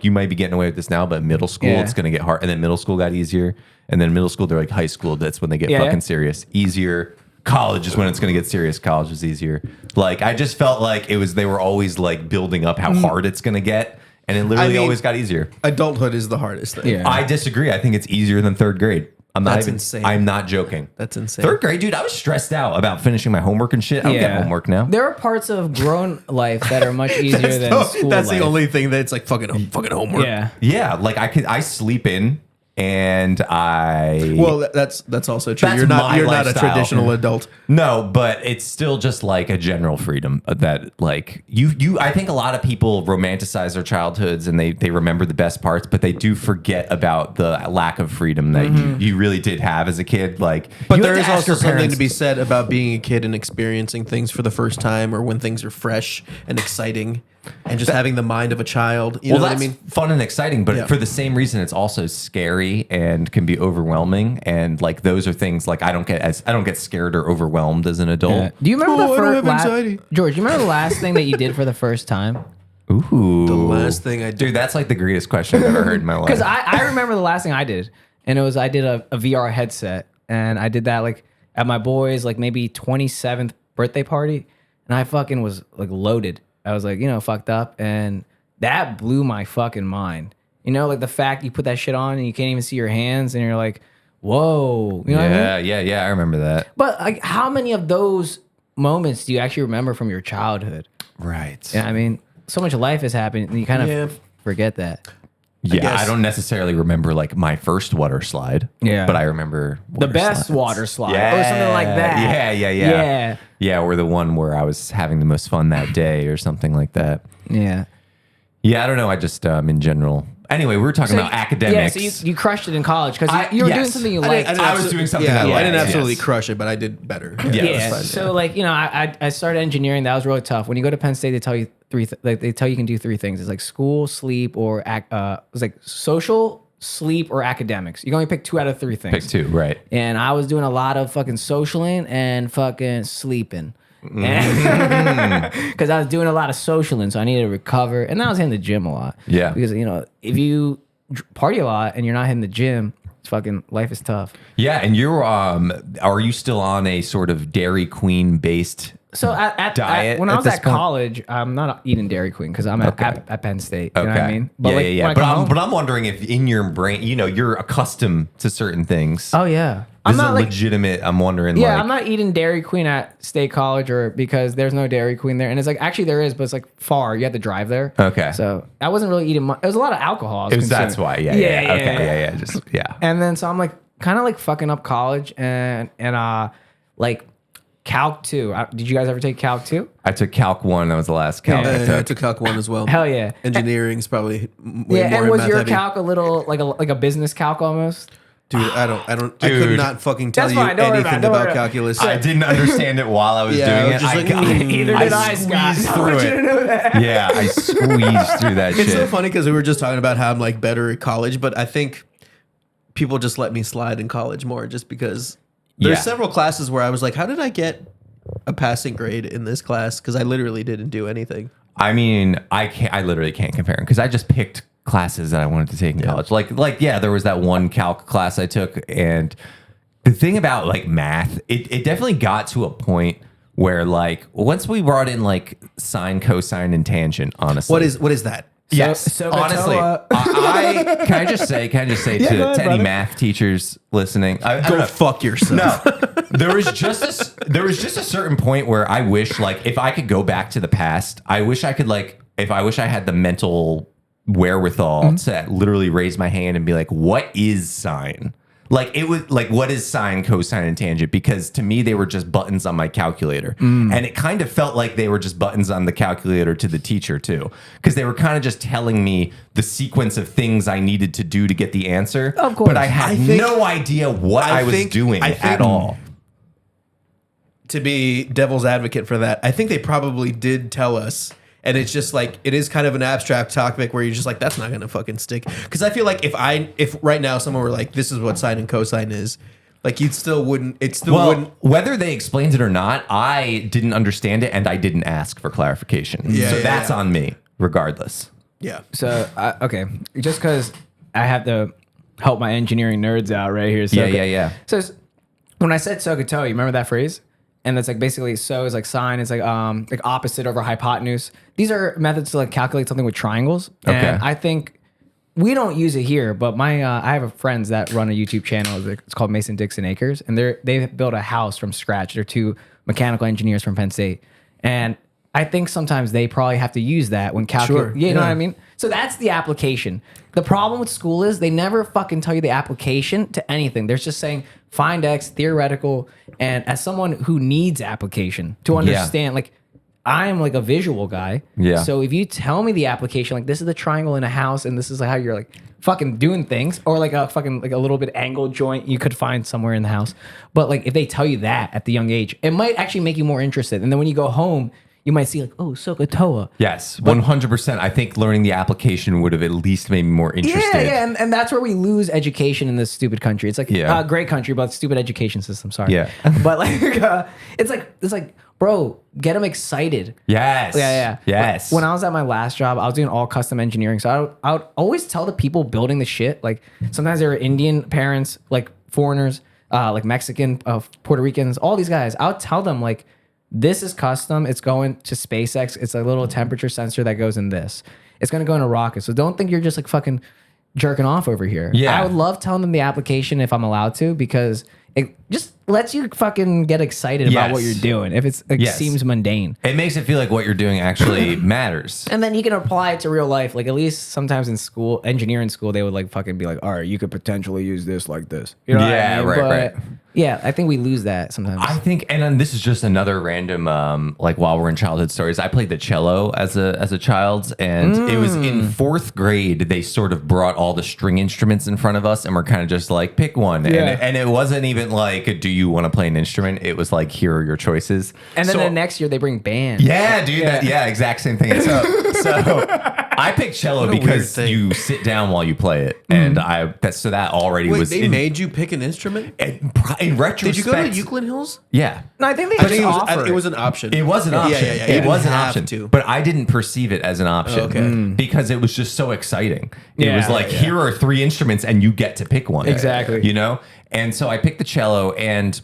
you might be getting away with this now, but middle school, Yeah. it's going to get hard. And then middle school got easier. And then middle school, they're like high school. That's when they get Yeah. fucking serious. Easier. College is when it's going to get serious. College is easier. Like, I just felt like they were always like building up how hard it's going to get. And it literally always got easier. Adulthood is the hardest thing. Yeah. I disagree. I think it's easier than third grade. That's insane. I'm not joking. That's insane. Third grade, dude, I was stressed out about finishing my homework and shit. I don't get homework now. There are parts of grown life that are much easier than school That's life. the only thing that's like fucking homework. Yeah. Yeah, like I sleep in and I Well, that's also true. That's You're not my a lifestyle. traditional adult. no, but it's still just like a general freedom that like you I think a lot of people romanticize their childhoods and they remember the best parts, but they do forget about the lack of freedom that you really did have as a kid. Like, But you there have is to ask also your something parents- to be said about being a kid and experiencing things for the first time, or when things are fresh and exciting, and just having the mind of a child. You know what I that's mean? fun and exciting, but Yeah. for the same reason, it's also scary and can be overwhelming. And like those are things like I don't get scared or overwhelmed as an adult. Yeah. Do you remember Oh, the I don't first have anxiety. George? You remember the last thing that you did for the first time? Ooh, The last thing I did. dude, that's like the greatest question I've ever heard in my life. Because I remember the last thing I did, and it was I did a VR headset, and I did that like at my boy's like maybe 27th birthday party, and I fucking was like loaded. I was like fucked up, and that blew my fucking mind. Like the fact you put that shit on and you can't even see your hands, and you're like, whoa, you know what I mean? yeah, I remember that. But like, how many of those moments do you actually remember from your childhood? Right. Yeah, I mean, so much life has happened, and you kind of Yeah. forget that. Yeah, guess. I don't necessarily remember like my first water slide. Yeah. but I remember The water best slides. water slide or something like that. Yeah. Yeah, or the one where I was having the most fun that day or something like that. Yeah. Yeah, I don't know. I just in general. Anyway, we were talking about academics. Yeah, so you crushed it in college because you were doing yes. something you I liked. didn't I was doing something Yeah, I I didn't liked, absolutely yes. crush it, but I did better. Yeah. Yeah. that's fine, So like I started engineering. That was really tough. When you go to Penn State, they tell you they tell you can do three things. It's like school, sleep, or it's like social, sleep, or academics. You can only pick 2 out of 3 things. Pick 2, right? And I was doing a lot of fucking socialing and fucking sleeping. Mm-hmm. Because I was doing a lot of socialing, so I needed to recover. And then I was hitting the gym a lot. Yeah. Because, if you party a lot and you're not hitting the gym, life is tough. Yeah, and you're are you still on a sort of Dairy Queen based So diet when I was this at point? college, I'm not eating Dairy Queen because I'm at Penn State. You know what I mean? But like, yeah. when I come home- But I'm wondering if in your brain, you're accustomed to certain things. oh yeah, This I'm is not a like legitimate. I'm wondering. yeah, like, I'm not eating Dairy Queen at State College or because there's no Dairy Queen there, and it's like actually there is, but it's like far. You have to drive there. Okay. So I wasn't really eating much. It was a lot of alcohol. I was That's consuming. why. Yeah. Okay. Yeah. Just yeah. And then so I'm like kind of like fucking up college and like Calc 2. Did you guys ever take Calc 2? I took Calc 1. That was the last Calc I I took. took Calc 1 as well. Hell yeah. Engineering's probably way Yeah, more and was math your heavy. calc a little like a business calc almost? Dude, I could Dude. not fucking tell That's you fine, don't worry anything about it, don't worry about about it. calculus. I didn't understand it while I was Yeah, doing I it. was just like, Either did I, Scott. squeezed I through want you to it. know that. Yeah, I squeezed through that It's shit. so funny because we were just talking about how I'm like better at college, but I think people just let me slide in college more just because there's Yeah. several classes where I was like, how did I get a passing grade in this class? Because I literally didn't do anything. I mean, I literally can't compare them because I just picked classes that I wanted to take in college. Like yeah, there was that one calc class I took, and the thing about like math, it definitely got to a point where like once we brought in like sine, cosine, and tangent. Honestly, What is that? Yes, So honestly, Katoa- can I just say go to ahead, any brother. math teachers listening, I don't Go know. fuck yourself. No, there was just a certain point where I wish, like, if I could go back to the past, I wish I could, like, I wish I had the mental wherewithal to literally raise my hand and be like, what is sine? Like, it was like, what is sine, cosine, and tangent? Because to me, they were just buttons on my calculator. And it kind of felt like they were just buttons on the calculator to the teacher, too. Because they were kind of just telling me the sequence of things I needed to do to get the answer. Of course. But I had no idea what I was doing at all. To be devil's advocate for that, I think they probably did tell us. And it's just like, it is kind of an abstract topic where you're just like, that's not going to fucking stick. Because I feel like if right now someone were like, this is what sine and cosine is, like it still wouldn't. Whether they explained it or not, I didn't understand it and I didn't ask for clarification. Yeah, so yeah, that's yeah. on me, regardless. Yeah. So okay, just because I have to help my engineering nerds out right here. So Yeah. So when I said SOHCAHTOA, you remember that phrase? And that's like basically so is like sine is like opposite over hypotenuse. These are methods to like calculate something with triangles. Okay. And I think we don't use it here, but my I have friends that run a YouTube channel. It's called Mason Dixon Acres, and they built a house from scratch. They're two mechanical engineers from Penn State, and I think sometimes they probably have to use that when calculating. Sure, You know yeah. what I mean? So that's the application. The problem with school is they never fucking tell you the application to anything. They're just saying find X, theoretical. And as someone who needs application to understand, like I am like a visual guy. Yeah. So if you tell me the application, like this is the triangle in a house and this is like how you're like fucking doing things, or like a fucking like a little bit angled joint you could find somewhere in the house. But like if they tell you that at the young age, it might actually make you more interested. And then when you go home, you might see like, oh, SOHCAHTOA. Yes, 100%. I think learning the application would have at least made me more interested. Yeah, and that's where we lose education in this stupid country. It's like Yeah. great country, but stupid education system. Sorry. Yeah. But like, it's like, bro, get them excited. Yes. Yeah. Yes. When I was at my last job, I was doing all custom engineering. So I would always tell the people building the shit, like sometimes they were Indian parents, like foreigners, like Mexican, Puerto Ricans, all these guys. I would tell them like, this is custom. It's going to SpaceX. It's a little temperature sensor that goes in this. It's going to go in a rocket. So don't think you're just like fucking jerking off over here. Yeah. I would love telling them the application if I'm allowed to, because it just lets you fucking get excited about what Yes. you're doing. If it's like Yes. seems mundane. It makes it feel like what you're doing actually matters. And then you can apply it to real life. Like at least sometimes in school, engineering school, they would like fucking be like, all right, you could potentially use this like this. You know what Yeah, I mean? right. Yeah, I think we lose that sometimes. I think, and then this is just another random, like while we're in childhood stories, I played the cello as a child, and it was in fourth grade. They sort of brought all the string instruments in front of us, and we're kind of just like, pick one. Yeah. And it wasn't even like, do you want to play an instrument? It was like, here are your choices. and then So- the next year they bring band. yeah, dude. Yeah, exact same thing. So I picked cello What a weird because thing. you sit down while you play it, and that already Wait, was. they made you pick an instrument? in retrospect. Did you go to Euclid Hills? Yeah. No, I think they I think offer it was an option. It was an option. Yeah. It was an have option. to. But I didn't perceive it as an option Okay. because it was just so exciting. It Yeah. was like, here are 3 instruments and you get to pick one. Exactly. You know? And so I picked the cello, and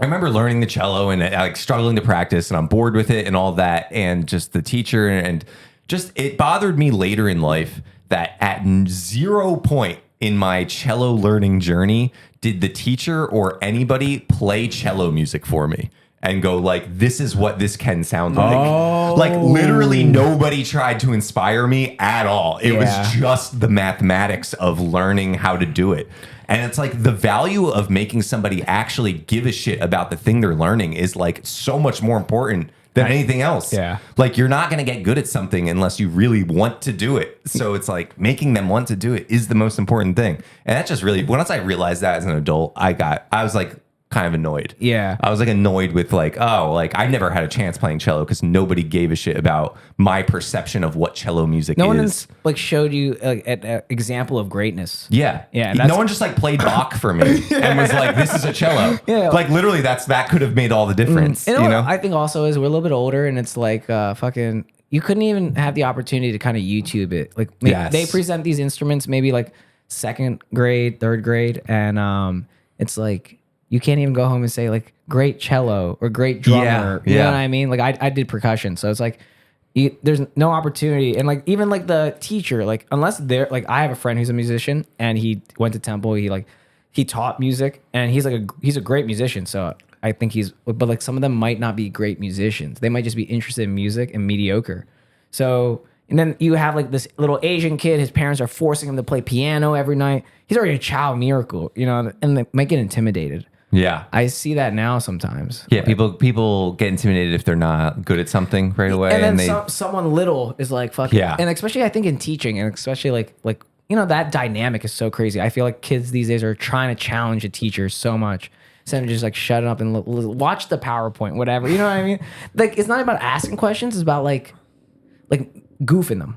I remember learning the cello and like struggling to practice, and I'm bored with it and all that. And just the teacher, and just it bothered me later in life that at 0 point in my cello learning journey did the teacher or anybody play cello music for me and go like, this is what this can sound like. Like literally nobody tried to inspire me at all. It was just the mathematics of learning how to do it. And it's like the value of making somebody actually give a shit about the thing they're learning is like so much more important than anything else. Yeah. Like you're not going to get good at something unless you really want to do it. So it's like making them want to do it is the most important thing. And that just really, once I realized that as an adult, I was like kind of annoyed. Yeah. I was like annoyed with like, oh, like I never had a chance playing cello because nobody gave a shit about my perception of what cello music No one is. like showed you an example of greatness. Yeah. Yeah, No that's- one just like played Bach for me and was like, this is a cello. Yeah. Like literally that could have made all the difference. And You know? I think also is we're a little bit older, and it's like fucking. You couldn't even have the opportunity to kind of YouTube it. Like Yes. they present these instruments maybe like 2nd grade, 3rd grade, and it's like you can't even go home and say like great cello or great drummer. Yeah, You know yeah. what I mean? Like I did percussion, so it's like there's no opportunity, and like even like the teacher, like unless they're like I have a friend who's a musician and he went to Temple. He taught music, and he's a great musician. So I think but like some of them might not be great musicians. They might just be interested in music and mediocre. So, and then you have like this little Asian kid, his parents are forcing him to play piano every night. He's already a child miracle, you know, and they might get intimidated. Yeah. I see that now sometimes. Yeah, people get intimidated if they're not good at something right away. And then they someone little is like fucking, Yeah. and especially I think in teaching, and especially like you know, that dynamic is so crazy. I feel like kids these days are trying to challenge a teacher so much instead of just like shutting up and watch the PowerPoint, whatever. You know what I mean? Like it's not about asking questions; it's about like goofing them.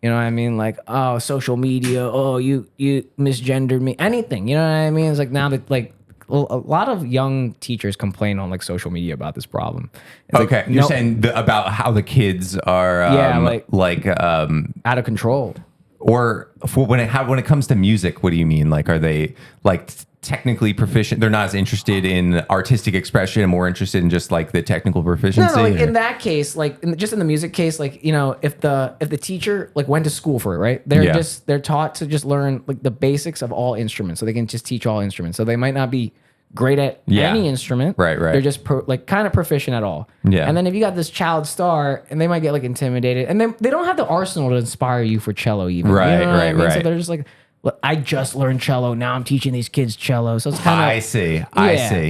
You know what I mean? Like, oh, social media. Oh, you misgendered me. Anything. You know what I mean? It's like now that like a lot of young teachers complain on like social media about this problem. It's Okay, like, you're no- saying about how the kids are out of control. or for when it comes to music, what do you mean? Like, are they like technically proficient? They're not as interested in artistic expression and more interested in just like the technical proficiency. No, like or- in that case, like just in the music case, like you know, if the teacher like went to school for it, right? They're taught to just learn like the basics of all instruments, so they can just teach all instruments. So they might not be great at Yeah. any instrument, Right. They're just like kind of proficient at all. Yeah. And then if you got this child star, and they might get like intimidated, and then they don't have the arsenal to inspire you for cello, even. Right, You know what I right, mean? So right. they're just like, look, I just learned cello. Now I'm teaching these kids cello. So it's kind of I see.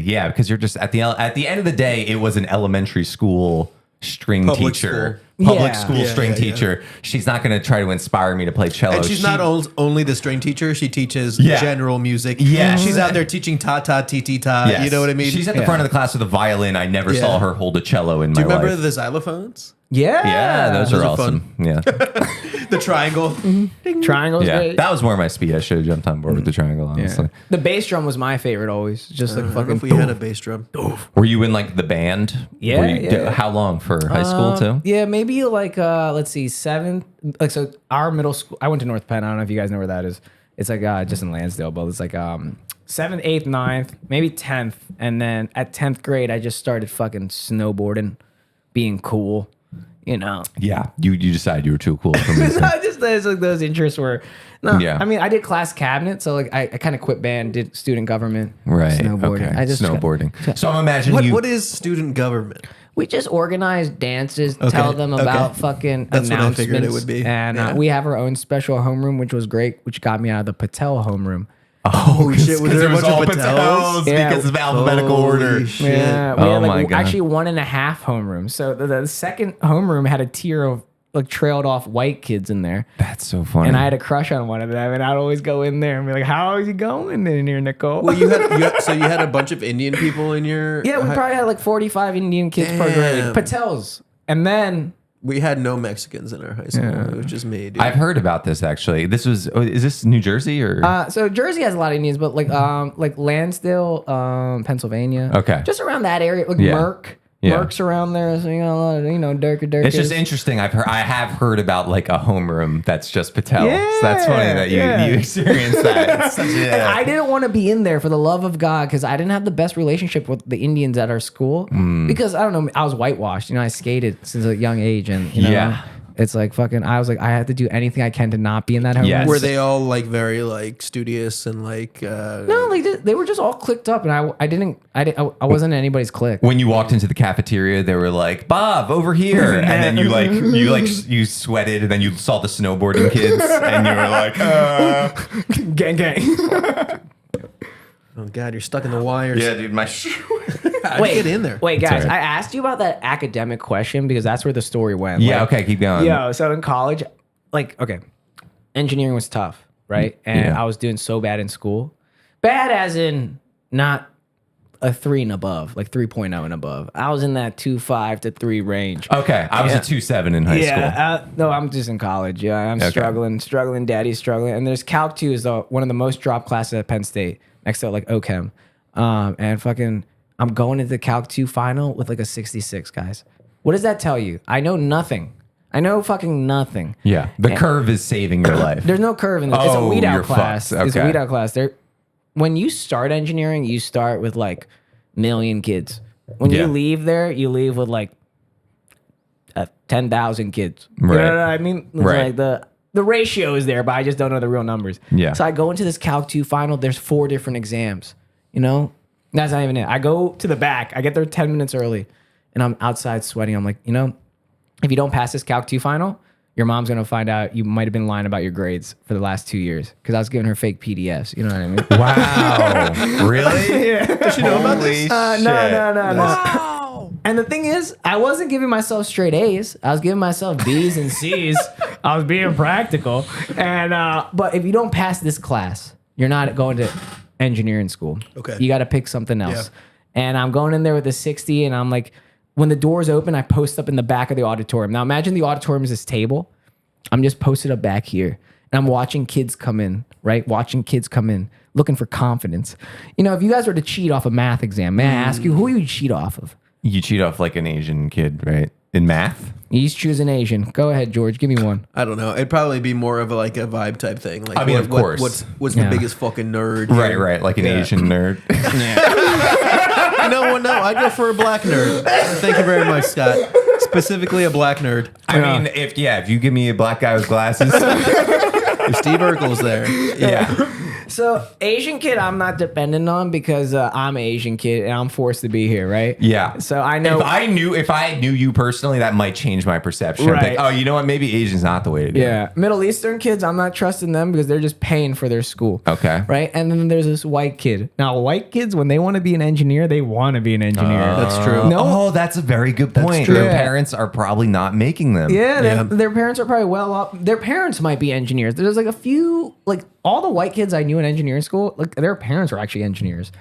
Yeah, because you're just at the end of the day, it was an elementary school string Public teacher, school. public Yeah. school Yeah, string yeah, yeah. teacher. She's not going to try to inspire me to play cello. And she's not only the string teacher; she teaches Yeah. general music. Yeah. she's out there teaching ta ta ti ti ta. Yes. You know what I mean? She's at the Yeah. front of the class with a violin. I never Yeah. saw her hold a cello in Do my you remember life. the xylophones? yeah, Those Those are are awesome. Yeah, The triangle. triangles. yeah. Great. That was more my speed. I should have jumped on board with the triangle. Honestly, The bass drum was my favorite always. Just like I don't know fucking. if we had a bass drum. were you in like the band? Yeah, Were you, yeah. How long for high school too? Yeah, maybe like let's see, 7th. Like so, our middle school. I went to North Penn. I don't know if you guys know where that is. It's like just in Lansdale, but it's like 7th, 8th, 9th, maybe 10th, and then at 10th grade, I just started fucking snowboarding, being cool. You know. Yeah, you decided you were too cool for me. I just it's like those interests were. No, Yeah. I mean I did class cabinet, so like I kind of quit band, did student government, Right. snowboarding. Okay. I just snowboarding. So I'm imagining What is student government? We just organize dances, Okay, tell them about okay. fucking That's what I announcements. figured it would be. And Yeah. we have our own special homeroom, which was great, which got me out of the Patel homeroom. Oh shit! Was there a bunch of Patels? Patels Yeah. because of alphabetical Holy order. shit. Yeah, we Oh had my like God. actually 1.5 homerooms. So the second homeroom had a tier of like trailed off white kids in there. That's so funny. And I had a crush on one of them, and I'd always go in there and be like, "How is you going in here, Nicole?" Well, you had a bunch of Indian people in your yeah, we probably had like 45 Indian kids per grade. Damn. Patels. And then We had no Mexicans in our high school. It was just me, dude. I've heard about this actually. Is this New Jersey or? So Jersey has a lot of Indians, but like Lansdale, Pennsylvania. Okay. Just around that area, like Yeah. Merck. Yeah. Merck's around there, so you got a lot of, darker. It's just interesting. I have heard about like a homeroom that's just Patel. So that's funny that you experienced that. It's such And I didn't want to be in there for the love of God because I didn't have the best relationship with the Indians at our school because I don't know, I was whitewashed. I skated since a young age, and it's like fucking. I was like, I had to do anything I can to not be in that homeroom. Yes. Were they all like very like studious and like? No, like they were just all clicked up, and I wasn't in anybody's clique. When you walked into the cafeteria, they were like, "Bob, over here," and then you sweated, and then you saw the snowboarding kids, and you were like, Gang. Oh God, you're stuck in the wires. "Yeah, dude, my shoe." How'd you get in there? Wait, guys, all right. I asked you about that academic question because that's where the story went. Yeah, Like, okay, keep going. Yo, so in college, engineering was tough, right? And Yeah. I was doing so bad in school. Bad as in not a 3 and above, like 3.0 and above. I was in that 2.5 to 3 range. Okay, I was a 2.7 in high school. No, I'm just in college. Yeah, I'm Okay. struggling. Daddy's struggling. And there's Calc 2 is one of the most dropped classes at Penn State, next to like OChem. And fucking, I'm going into the Calc 2 final with like a 66, guys. What does that tell you? I know nothing. I know fucking nothing. Yeah, the curve is saving your life. There's no curve in this. It's a Oh, weed you're out class. fucked. It's a Okay. weed out class. When you start engineering, you start with like million kids. When Yeah. you leave there, you leave with like 10,000 kids. You Right. know what I mean? It's Right. like the ratio is there, but I just don't know the real numbers. Yeah. So I go into this Calc 2 final. There's 4 different exams. That's not even it. I go to the back. I get there 10 minutes early, and I'm outside sweating. I'm like, if you don't pass this Calc 2 final, your mom's going to find out you might have been lying about your grades for the last 2 years because I was giving her fake PDFs. You know what I mean? Wow, really? Does she know about this? No. And the thing is, I wasn't giving myself straight A's. I was giving myself B's and C's. I was being practical. And but if you don't pass this class, you're not going to engineering school. Okay. You got to pick something else. Yeah. And I'm going in there with a 60, and I'm like, when the doors open, I post up in the back of the auditorium. Now imagine the auditorium is this table. I'm just posted up back here, and I'm watching kids come in, right? Watching kids come in, looking for confidence. If you guys were to cheat off a math exam, may I ask you, who you would cheat off of? You cheat off like an Asian kid, right? In math? He's choosing Asian. Go ahead, George. Give me one. I don't know. It'd probably be more of like a vibe type thing. Like, I mean, of course. What's Yeah. the biggest fucking nerd? Right, like an Asian nerd. No, I go for a black nerd. Thank you very much, Scott. Specifically a black nerd. I mean, if you give me a black guy with glasses, If Steve Urkel's there. yeah. So Asian kid, I'm not dependent on because I'm an Asian kid and I'm forced to be here, right? Yeah. So I know. If I knew you personally, that might change my perception. Right. Like, oh, you know what? Maybe Asian's not the way to do it. Yeah, Middle Eastern kids, I'm not trusting them because they're just paying for their school. Okay. Right? And then there's this white kid. Now, white kids, when they want to be an engineer, they want to be an engineer. That's true. No. Oh, that's a very good point. true. Their Yeah. parents are probably not making them. Yeah, Yeah. their parents are probably well off. Their parents might be engineers. There's like a few, like all the white kids I knew in engineering school, like their parents were actually engineers.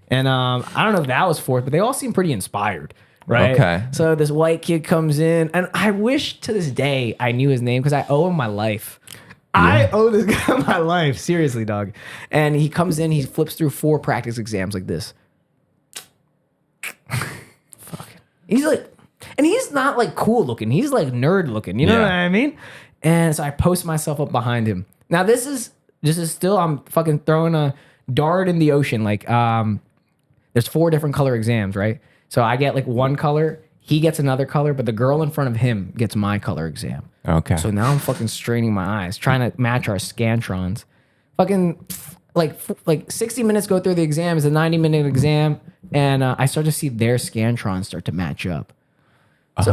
And I don't know if that was forced, but they all seem pretty inspired. Right. Okay. So this white kid comes in, and I wish to this day I knew his name because I owe him my life. I owe this guy my life. Seriously, dog. And he comes in, he flips through 4 practice exams like this. Fuck. He's like, and he's not like cool looking. He's like nerd looking. You know Yeah. what I mean? And so I post myself up behind him. Now this is still, I'm fucking throwing a dart in the ocean. Like, there's 4 different color exams, right? So I get like one color, he gets another color, but the girl in front of him gets my color exam. Okay. So now I'm fucking straining my eyes, trying to match our scantrons. Fucking like 60 minutes go through the exam. It's a 90-minute exam, and I start to see their scantrons start to match up. So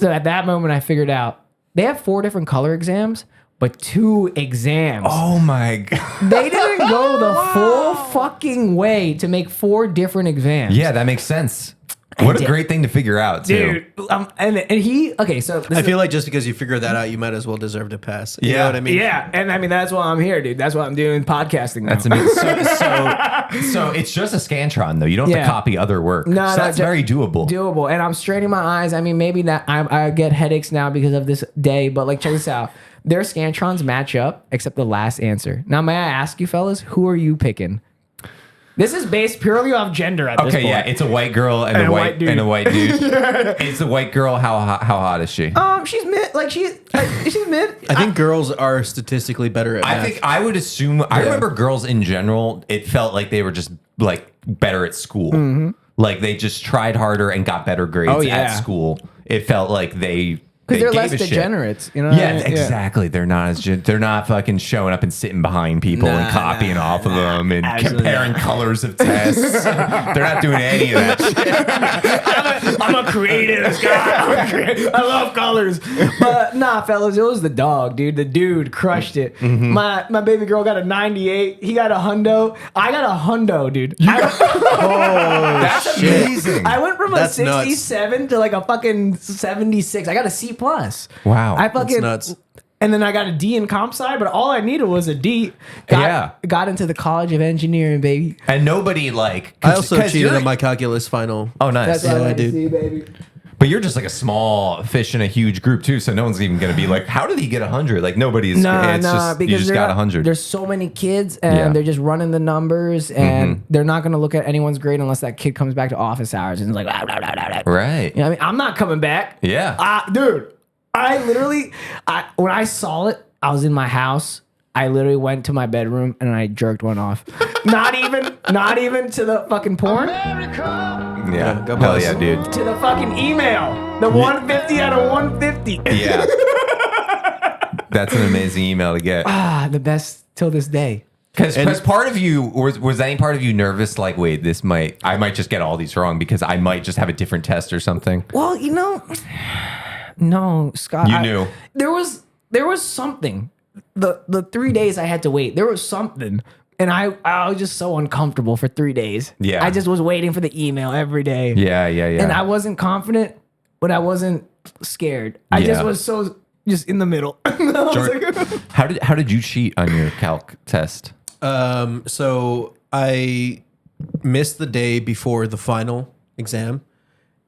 at that moment, I figured out they have 4 different color exams, but 2 exams. Oh my god. They didn't go the full fucking way to make 4 different exams. Yeah, that makes sense. What a great thing to figure out, too. Dude, and he, okay, so I feel like just because you figure that out, you might as well deserve to pass. You Yeah. know what I mean? yeah, and I mean, that's why I'm here, dude. That's why I'm doing podcasting now. That's amazing. So it's just a Scantron, though. You don't have Yeah. to copy other work. No, so no, that's ju- very doable. Doable. And I'm straining my eyes. I mean, maybe that I get headaches now because of this day, but like, check this out. Their Scantrons match up except the last answer. Now, may I ask you, fellas, who are you picking? This is based purely off gender at this Okay, point. yeah, it's a white girl and, And a a white white dude. and a white dude. It's a white girl. How hot is she? She's mid. Like, she's mid. I think girls are statistically better at math. I think I would assume. I remember girls in general. It felt like they were just like better at school. Like they just tried harder and got better grades Oh, yeah. at school. It felt like they Because they're gave less a shit. degenerates. You know what I Yeah, mean? exactly. They're not as they're not fucking showing up and sitting behind people and copying off of them and absolutely comparing colors of tests. They're not doing any of that shit. I'm a creative guy. I love colors. But nah, fellas, it was the dog, dude. The dude crushed it. My baby girl got a 98. He got a hundo. I got a hundo, dude. That's amazing. I went from a That's nuts. 67 to like a fucking 76. I got a C plus. Wow. I fucking nuts. And then I got a D in comp sci, but all I needed was a D. Got into the College of Engineering, baby. And nobody like. I also cheated you're- on my calculus final. Oh, nice. That's what I I like to did. see, baby. But you're just like a small fish in a huge group too, so no one's even gonna be like, "How did he get 100?" Like nobody's. It's just you just got 100. There's so many kids, and Yeah. they're just running the numbers, and they're not going to look at anyone's grade unless that kid comes back to office hours and is like, Right. You know what I mean? I'm not coming back. Yeah. Dude, I literally, when I saw it, I was in my house. I literally went to my bedroom and I jerked one off. not even to the fucking porn. Yeah. God Hell bless. yeah, dude. To the fucking email. The 150 out of 150. Yeah. That's an amazing email to get. The best till this day. Because part of you was any part of you nervous? Like, wait, I might just get all these wrong because I might just have a different test or something. Well, you know, no, Scott. You knew. There was something. The 3 days I had to wait, there was something. And I was just so uncomfortable for 3 days. Yeah. I just was waiting for the email every day. Yeah. And I wasn't confident, but I wasn't scared. I just Yeah. was so just in the middle. I was Jordan, like, how did you cheat on your calc test? So I missed the day before the final exam,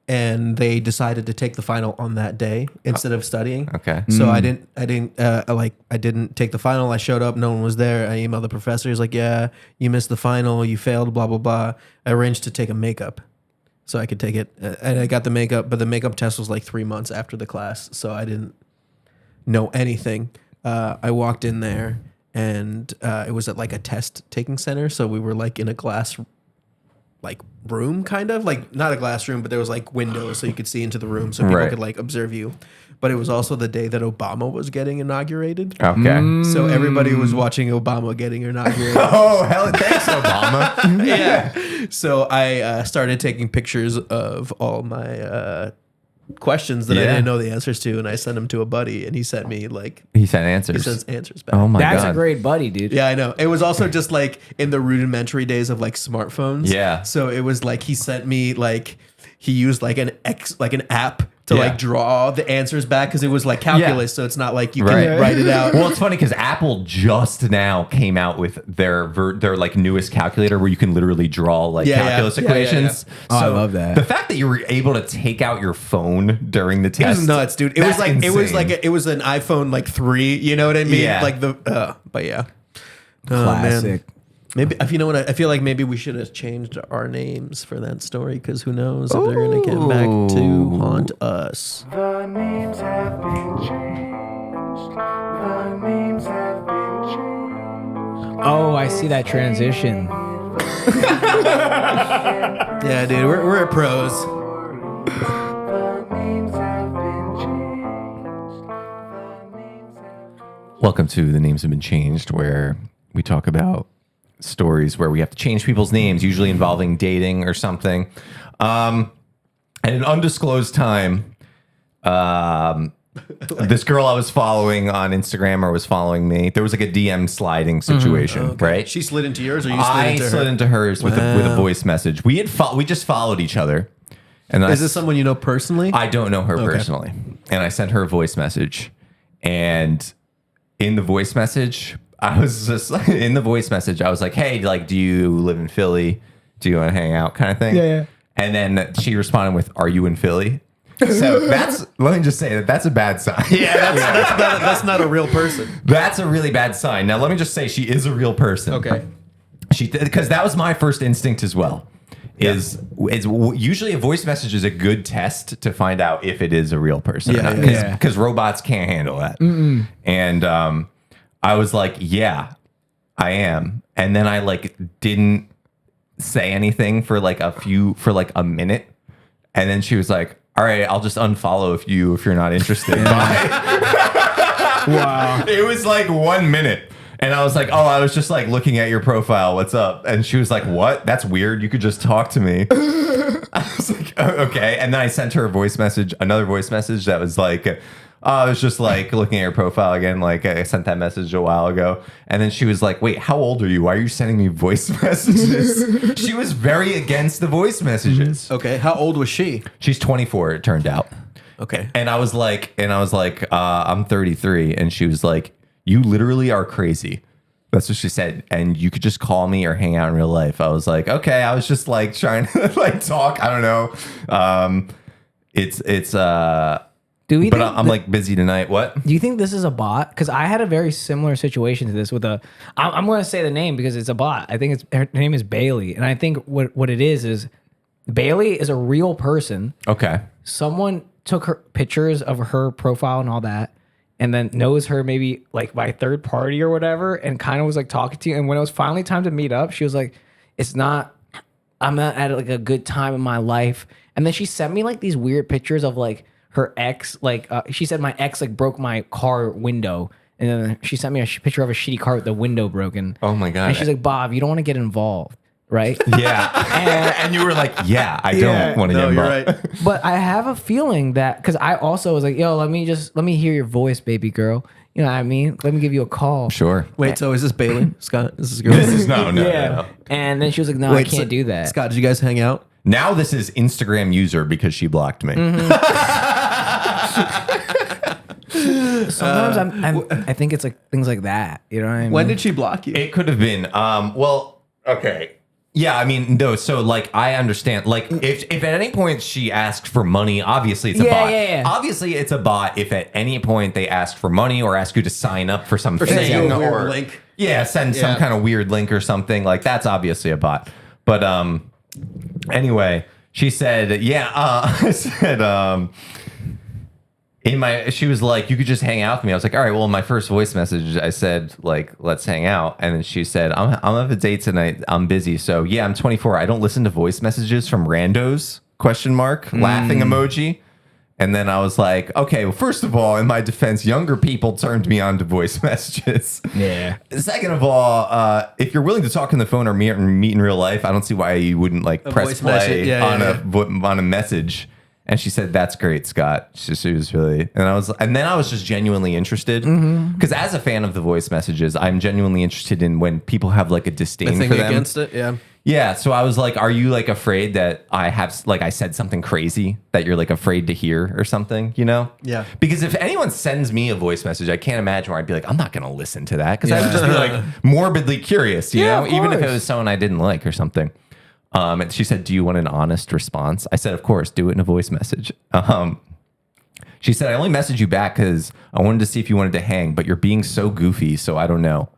and they decided to take the final on that day instead of studying. Okay. So I didn't take the final. I showed up, no one was there. I emailed the professor. He's like, "Yeah, you missed the final. You failed. Blah blah blah." I arranged to take a makeup, so I could take it, and I got the makeup. But the makeup test was like 3 months after the class, so I didn't know anything. I walked in there, and it was at like a test taking center. So we were like in a glass like room, kind of like not a glass room, but there was like windows so you could see into the room so people Right. could like observe you. But it was also the day that Obama was getting inaugurated. Okay. So everybody was watching Obama getting inaugurated. Oh, hell, thanks, Obama. Yeah. So I started taking pictures of all my questions that I Yeah. didn't know the answers to, and I sent them to a buddy, and he sent me like He sent he answers. sends answers back. Oh my that's god. a great buddy, dude. Yeah, I know. It was also just like in the rudimentary days of like smartphones. Yeah. So it was like he sent me like he used like an app to Yeah. like draw the answers back because it was like calculus, so it's not like you Right. can write it out. Well, it's funny because Apple just now came out with their like newest calculator where you can literally draw like Yeah, yeah. calculus Yeah, yeah, equations. yeah. Oh, I love that. The fact that you were able to take out your phone during the It test, was nuts, dude. It was like it was an iPhone like 3. You know what I mean? Yeah. Like but yeah. Classic. Maybe if you know what I feel like maybe we should have changed our names for that story because who knows if they're gonna get back to haunt us. The names have been changed. The names have been changed. Oh, I see that transition. Yeah, dude, we're pros. The names have been changed. The names have been Welcome to The Names Have Been Changed, where we talk about stories where we have to change people's names, usually involving dating or something. At an undisclosed time, this girl I was following on Instagram or was following me, there was like a DM sliding situation, right? She slid into yours or you slid I into her? slid into hers with a voice message. We just followed each other. And Is this someone you know personally? I don't know her personally. And I sent her a voice message. And in the voice message, I was like, hey, like, do you live in Philly? Do you want to hang out kind of thing? Yeah. And then she responded with, are you in Philly? So let me just say that's a bad sign. Yeah, that's not a real person. That's a really bad sign. Now, let me just say she is a real person. Okay. Because that was my first instinct as well. Is usually a voice message is a good test to find out if it is a real person. Yeah. Because robots can't handle that. And I was like, yeah, I am. And then I like didn't say anything for like a minute. And then she was like, all right, I'll just unfollow if you're not interested. Bye. Wow. It was like 1 minute. And I was like, oh, I was just like looking at your profile. What's up? And she was like, what? That's weird. You could just talk to me. I was like, oh, okay. And then I sent her another voice message that was like, I was just like looking at your profile again. Like I sent that message a while ago. And then she was like, wait, how old are you? Why are you sending me voice messages? She was very against the voice messages. Okay. How old was she? She's 24, it turned out. Okay. And I was like, I'm 33. And she was like, you literally are crazy. That's what she said. And you could just call me or hang out in real life. I was like, okay. I was just like trying to like talk. I don't know. I'm like busy tonight. What? Do you think this is a bot? Because I had a very similar situation to this with I'm going to say the name because it's a bot. I think her name is Bailey. And I think what it is Bailey is a real person. Okay. Someone took her pictures of her profile and all that, and then knows her maybe like by third party or whatever, and kind of was like talking to you. And when it was finally time to meet up, she was like, I'm not at like a good time in my life. And then she sent me like these weird pictures of like her ex, like she said my ex like broke my car window. And then she sent me a picture of a shitty car with the window broken. Oh my God. And she's like, Bob, you don't want to get involved, right? Yeah. and you were like, yeah, I don't want to get involved. You're right. But I have a feeling that because I also was like, yo, let me hear your voice, baby girl. You know what I mean? Let me give you a call. Sure. Wait, so is this Bailey? Scott? This is girl? This is no. And then she was like, no, I can't do that. Scott, did you guys hang out? Now this is Instagram user because she blocked me. Sometimes I think it's like things like that. You know what I mean? When did she block you? It could have been. Well, okay. Yeah, I mean, no. So, like, I understand. Like, if at any point she asked for money, obviously it's a bot. Yeah. Obviously, it's a bot. If at any point they ask for money or ask you to sign up for something, send you a weird link. Yeah, send some kind of weird link or something. Like, that's obviously a bot. But anyway, she said, yeah. I said, she was like, you could just hang out with me. I was like, all right, well, in my first voice message, I said, like, let's hang out. And then she said, I'm have a date tonight. I'm busy. So yeah, I'm 24. I don't listen to voice messages from randos, ? Laughing emoji. And then I was like, okay, well, first of all, in my defense, younger people turned me on to voice messages. Yeah. Second of all, if you're willing to talk on the phone or meet in real life, I don't see why you wouldn't like press play on a message. And she said, "That's great, Scott." She was really, and then I was just genuinely interested because as a fan of the voice messages, I'm genuinely interested in when people have like a disdain for them against it. Yeah, yeah. So I was like, "Are you like afraid that I said something crazy that you're like afraid to hear or something?" You know? Yeah. Because if anyone sends me a voice message, I can't imagine where I'd be like, "I'm not going to listen to that," because I would just be like morbidly curious, you know, even if it was someone I didn't like or something. And she said, "Do you want an honest response?" I said, "Of course, do it in a voice message." She said, "I only messaged you back because I wanted to see if you wanted to hang, but you're being so goofy, so I don't know.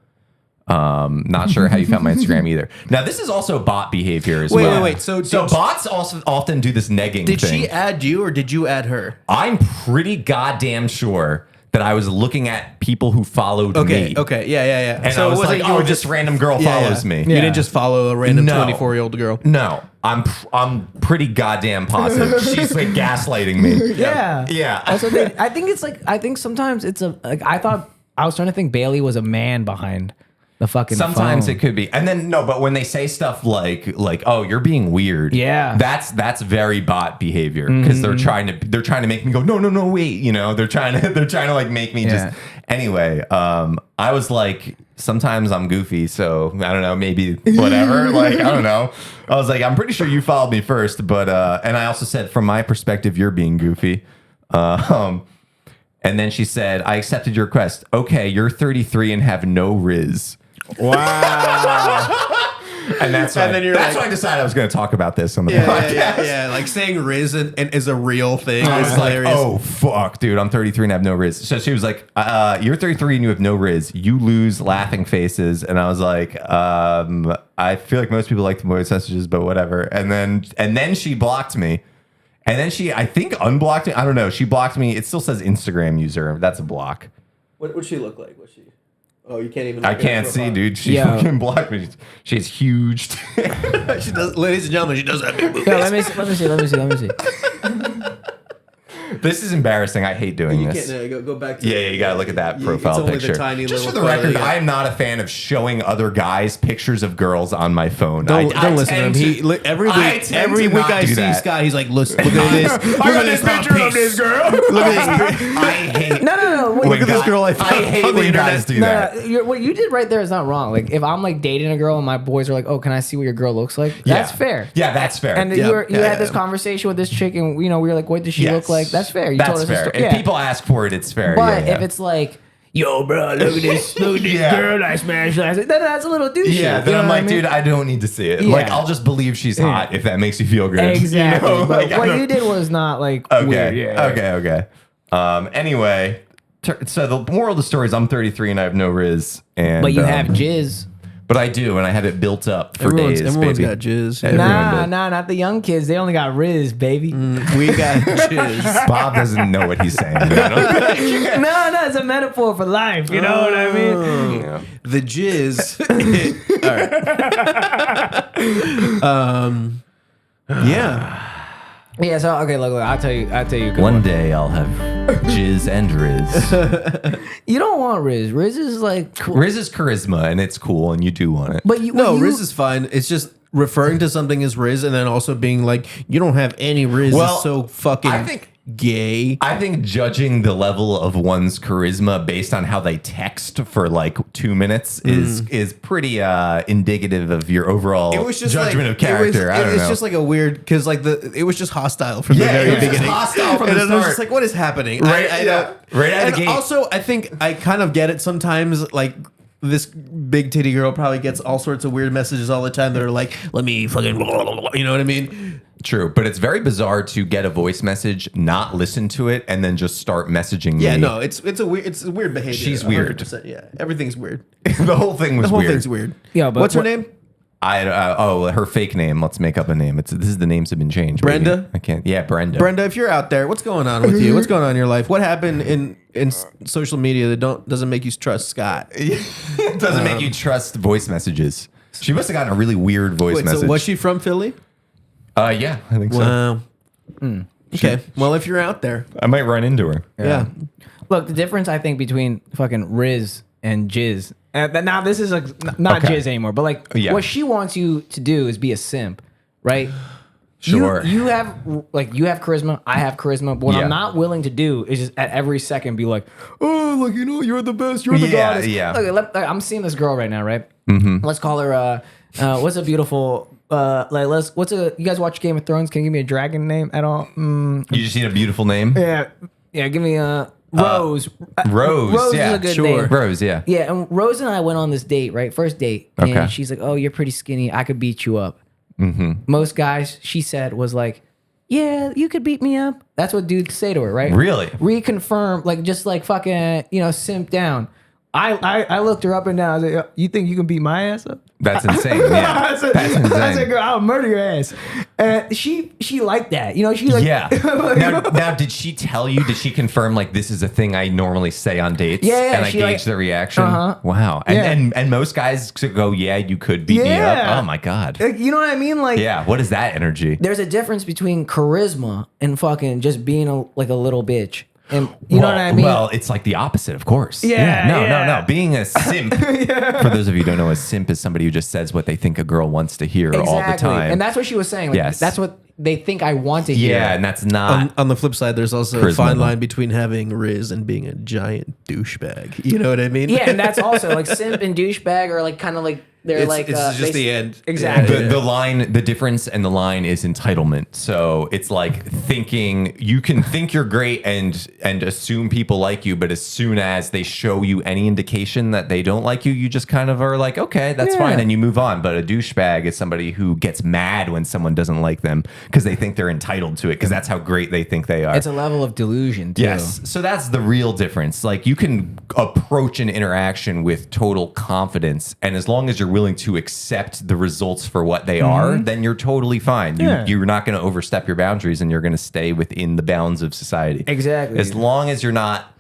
Not sure how you found my Instagram either." Now, this is also bot behavior as well. Wait. So bots also often do this negging Did thing. she add you or did you add her? I'm pretty goddamn sure that I was looking at people who followed me. Okay. Yeah. And so I was it wasn't like, you were this random girl follows me. You didn't just follow a random No. 24-year-old girl. No, I'm pretty goddamn positive. She's like gaslighting me. Yeah. Also, I think sometimes it's I was trying to think Bailey was a man behind the fucking Sometimes phone. it could be. And then no, but when they say stuff like oh, you're being weird. Yeah. That's very bot behavior because they're trying to make me go, no, wait, they're trying to like make me just anyway, I was like, sometimes I'm goofy, so I don't know, maybe whatever. Like, I don't know. I was like, I'm pretty sure you followed me first, but and I also said from my perspective, you're being goofy. And then she said, I accepted your request. Okay, you're 33 and have no riz. Wow. And that's why I decided I was going to talk about this on the podcast. Yeah. Like saying riz and is a real thing. I was It's like, hilarious. oh, fuck, dude, I'm 33 and have no riz. So she was like, you're 33 and you have no riz. You lose laughing faces. And I was like, I feel like most people like the voice messages, but whatever. And then she blocked me. And then she, I think, unblocked me. I don't know. She blocked me. It still says Instagram user. That's a block. What'd she look like? Was she? Oh, you can't even. I can't see, dude. She fucking blocked me. She's huge. She does, ladies and gentlemen. She does have big boobs. Yeah, let me see. This is embarrassing. I hate doing You this. can't go back to. Yeah, you gotta look at that profile it's only picture. The tiny Just for little the record, photo, I am not a fan of showing other guys pictures of girls on my phone. Don't I listen to him. tend Every tend week to not I do see that. Scott. He's like, look at this. Look at this picture of this girl. Look at this. I hate. No. Wait, when at this guys- girl I found I hate on the when guys do that. what you did right there is not wrong. Like if I'm like dating a girl and my boys are like, "Oh, can I see what your girl looks like?" That's fair. Yeah, that's fair. And you had this conversation with this chick, and we were like, "What does she look like?" That's fair. You That's told us fair. a story. If people ask for it, it's fair. But yeah. if it's like, "Yo, bro, look at this Yeah. girl I smashed last night," then that's a little douchey. yeah, then I'm like, dude, I don't need to see it. Yeah. Like, I'll just believe she's hot if that makes you feel good. Exactly. You know? But Like, I what don't- you did was not like Okay. weird. Yeah. Okay. Anyway, so the moral of the story is I'm 33 and I have no riz. And But you have jizz. But I do, and I have it built up for days. Everyone's baby. got jizz. Everyone did. Nah, not the young kids. They only got riz, baby. We got jizz. Bob doesn't know what he's saying. I don't think. No, it's a metaphor for life. You know what I mean? Yeah. The jizz. All right. Yeah. Yeah. So okay, look, I'll tell you. a good One day I'll have jizz and riz. You don't want riz. Riz is like cool. Riz is charisma, and it's cool, and you do want it. But No, Riz is fine. It's just referring to something as Riz and then also being like, you don't have any Riz Well, is so fucking I think- gay. I think judging the level of one's charisma based on how they text for like 2 minutes is pretty indicative of your overall judgment of character. I don't know. It's just like a weird because like it was just hostile from the Yeah, very it was just beginning. hostile from and the then I was start. just like, what is happening? Right, I yeah. don't- Right out of and the gate. Also, I think I kind of get it sometimes. Like this big titty girl probably gets all sorts of weird messages all the time that are like, let me fucking, you know what I mean? True, but it's very bizarre to get a voice message, not listen to it, and then just start messaging Yeah, me. no, it's a weird behavior. She's weird. 100%, yeah, everything's weird. The whole thing was The whole weird. thing's weird. Yeah, but what's her what- name? Her fake name. Let's make up a name. This is the names have been changed. baby. Brenda? I can't. Yeah, Brenda. Brenda, if you're out there, what's going on with you? What's going on in your life? What happened in social media that doesn't make you trust Scott? It doesn't make you trust voice messages. She must have gotten a really weird voice Wait, message. so was she from Philly? Yeah, I think so. Wow. Okay. Well, if you're out there, I might run into her. yeah. Look, the difference I think between fucking riz and jizz. Now this is not Okay. jizz anymore, but like Yeah. what she wants you to do is be a simp, right? Sure. You have charisma. I have charisma. But what Yeah. I'm not willing to do is just at every second be like, oh, like you're the best. You're the Yeah, goddess. yeah. Look, I'm seeing this girl right now, right? Mm-hmm. Let's call her. What's a beautiful? You guys watch Game of Thrones? Can you give me a dragon name at all? You just need a beautiful name. Yeah. Give me a Rose. Rose. Rose yeah, is a good sure. name. Rose. Yeah. Yeah, and Rose and I went on this date, right? First date. And Okay. she's like, oh, you're pretty skinny. I could beat you up. Mm-hmm. Most guys, she said, was like, yeah, you could beat me up. That's what dudes say to her, right? Really? Reconfirm, like just like fucking, simp down. I looked her up and down. I was like, you think you can beat my ass up? That's insane. Yeah. I said, That's insane. I said, girl, I'll murder your ass. And she liked that. She's like, Yeah. Now, did she tell you? Did she confirm like this is a thing I normally say on dates? Yeah, And I she, gauge like- the reaction. Uh-huh. Wow. Yeah. And most guys could go, yeah, you could beat me up. Yeah. Oh my god. like, you know what I mean? Like, Yeah. What is that energy? there's a difference between charisma and fucking just being a little bitch. And you know what I mean? Well, it's like the opposite, of course. Yeah, No. Being a simp, for those of you who don't know, a simp is somebody who just says what they think a girl wants to hear all the time. And that's what she was saying. Like, Yes. That's what they think I want to hear. Yeah, and that's not. On the flip side, there's also a Charisma. fine line between having Riz and being a giant douchebag. You know what I mean? Yeah, and that's also like simp and douchebag are like kind of like they're It's- like it's just they- the end. Exactly. The difference and the line is entitlement. So it's like thinking you can think you're great and assume people like you, but as soon as they show you any indication that they don't like you, you just kind of are like, okay, that's fine, and you move on. But a douchebag is somebody who gets mad when someone doesn't like them because they think they're entitled to it because that's how great they think they are. It's a level of delusion too. Yes. So that's the real difference. Like you can approach an interaction with total confidence, and as long as you're willing to accept the results for what they are, then you're totally fine. You're not going to overstep your boundaries, and you're going to stay within the bounds of society. Exactly. As long as you're not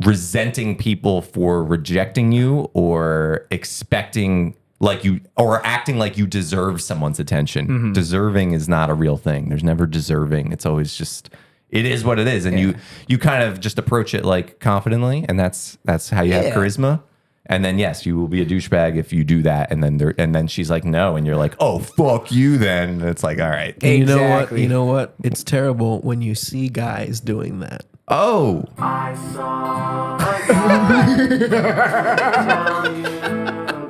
resenting people for rejecting you or expecting like you or acting like you deserve someone's attention. Deserving is not a real thing. There's never deserving. It's always just it is what it is, and you kind of just approach it like confidently, and that's how you have charisma. And then yes, you will be a douchebag if you do that, and then she's like no, and you're like oh fuck you then. And it's like all right, And you know what? Exactly. You know what? It's terrible when you see guys doing that. oh I saw a guy. Tell you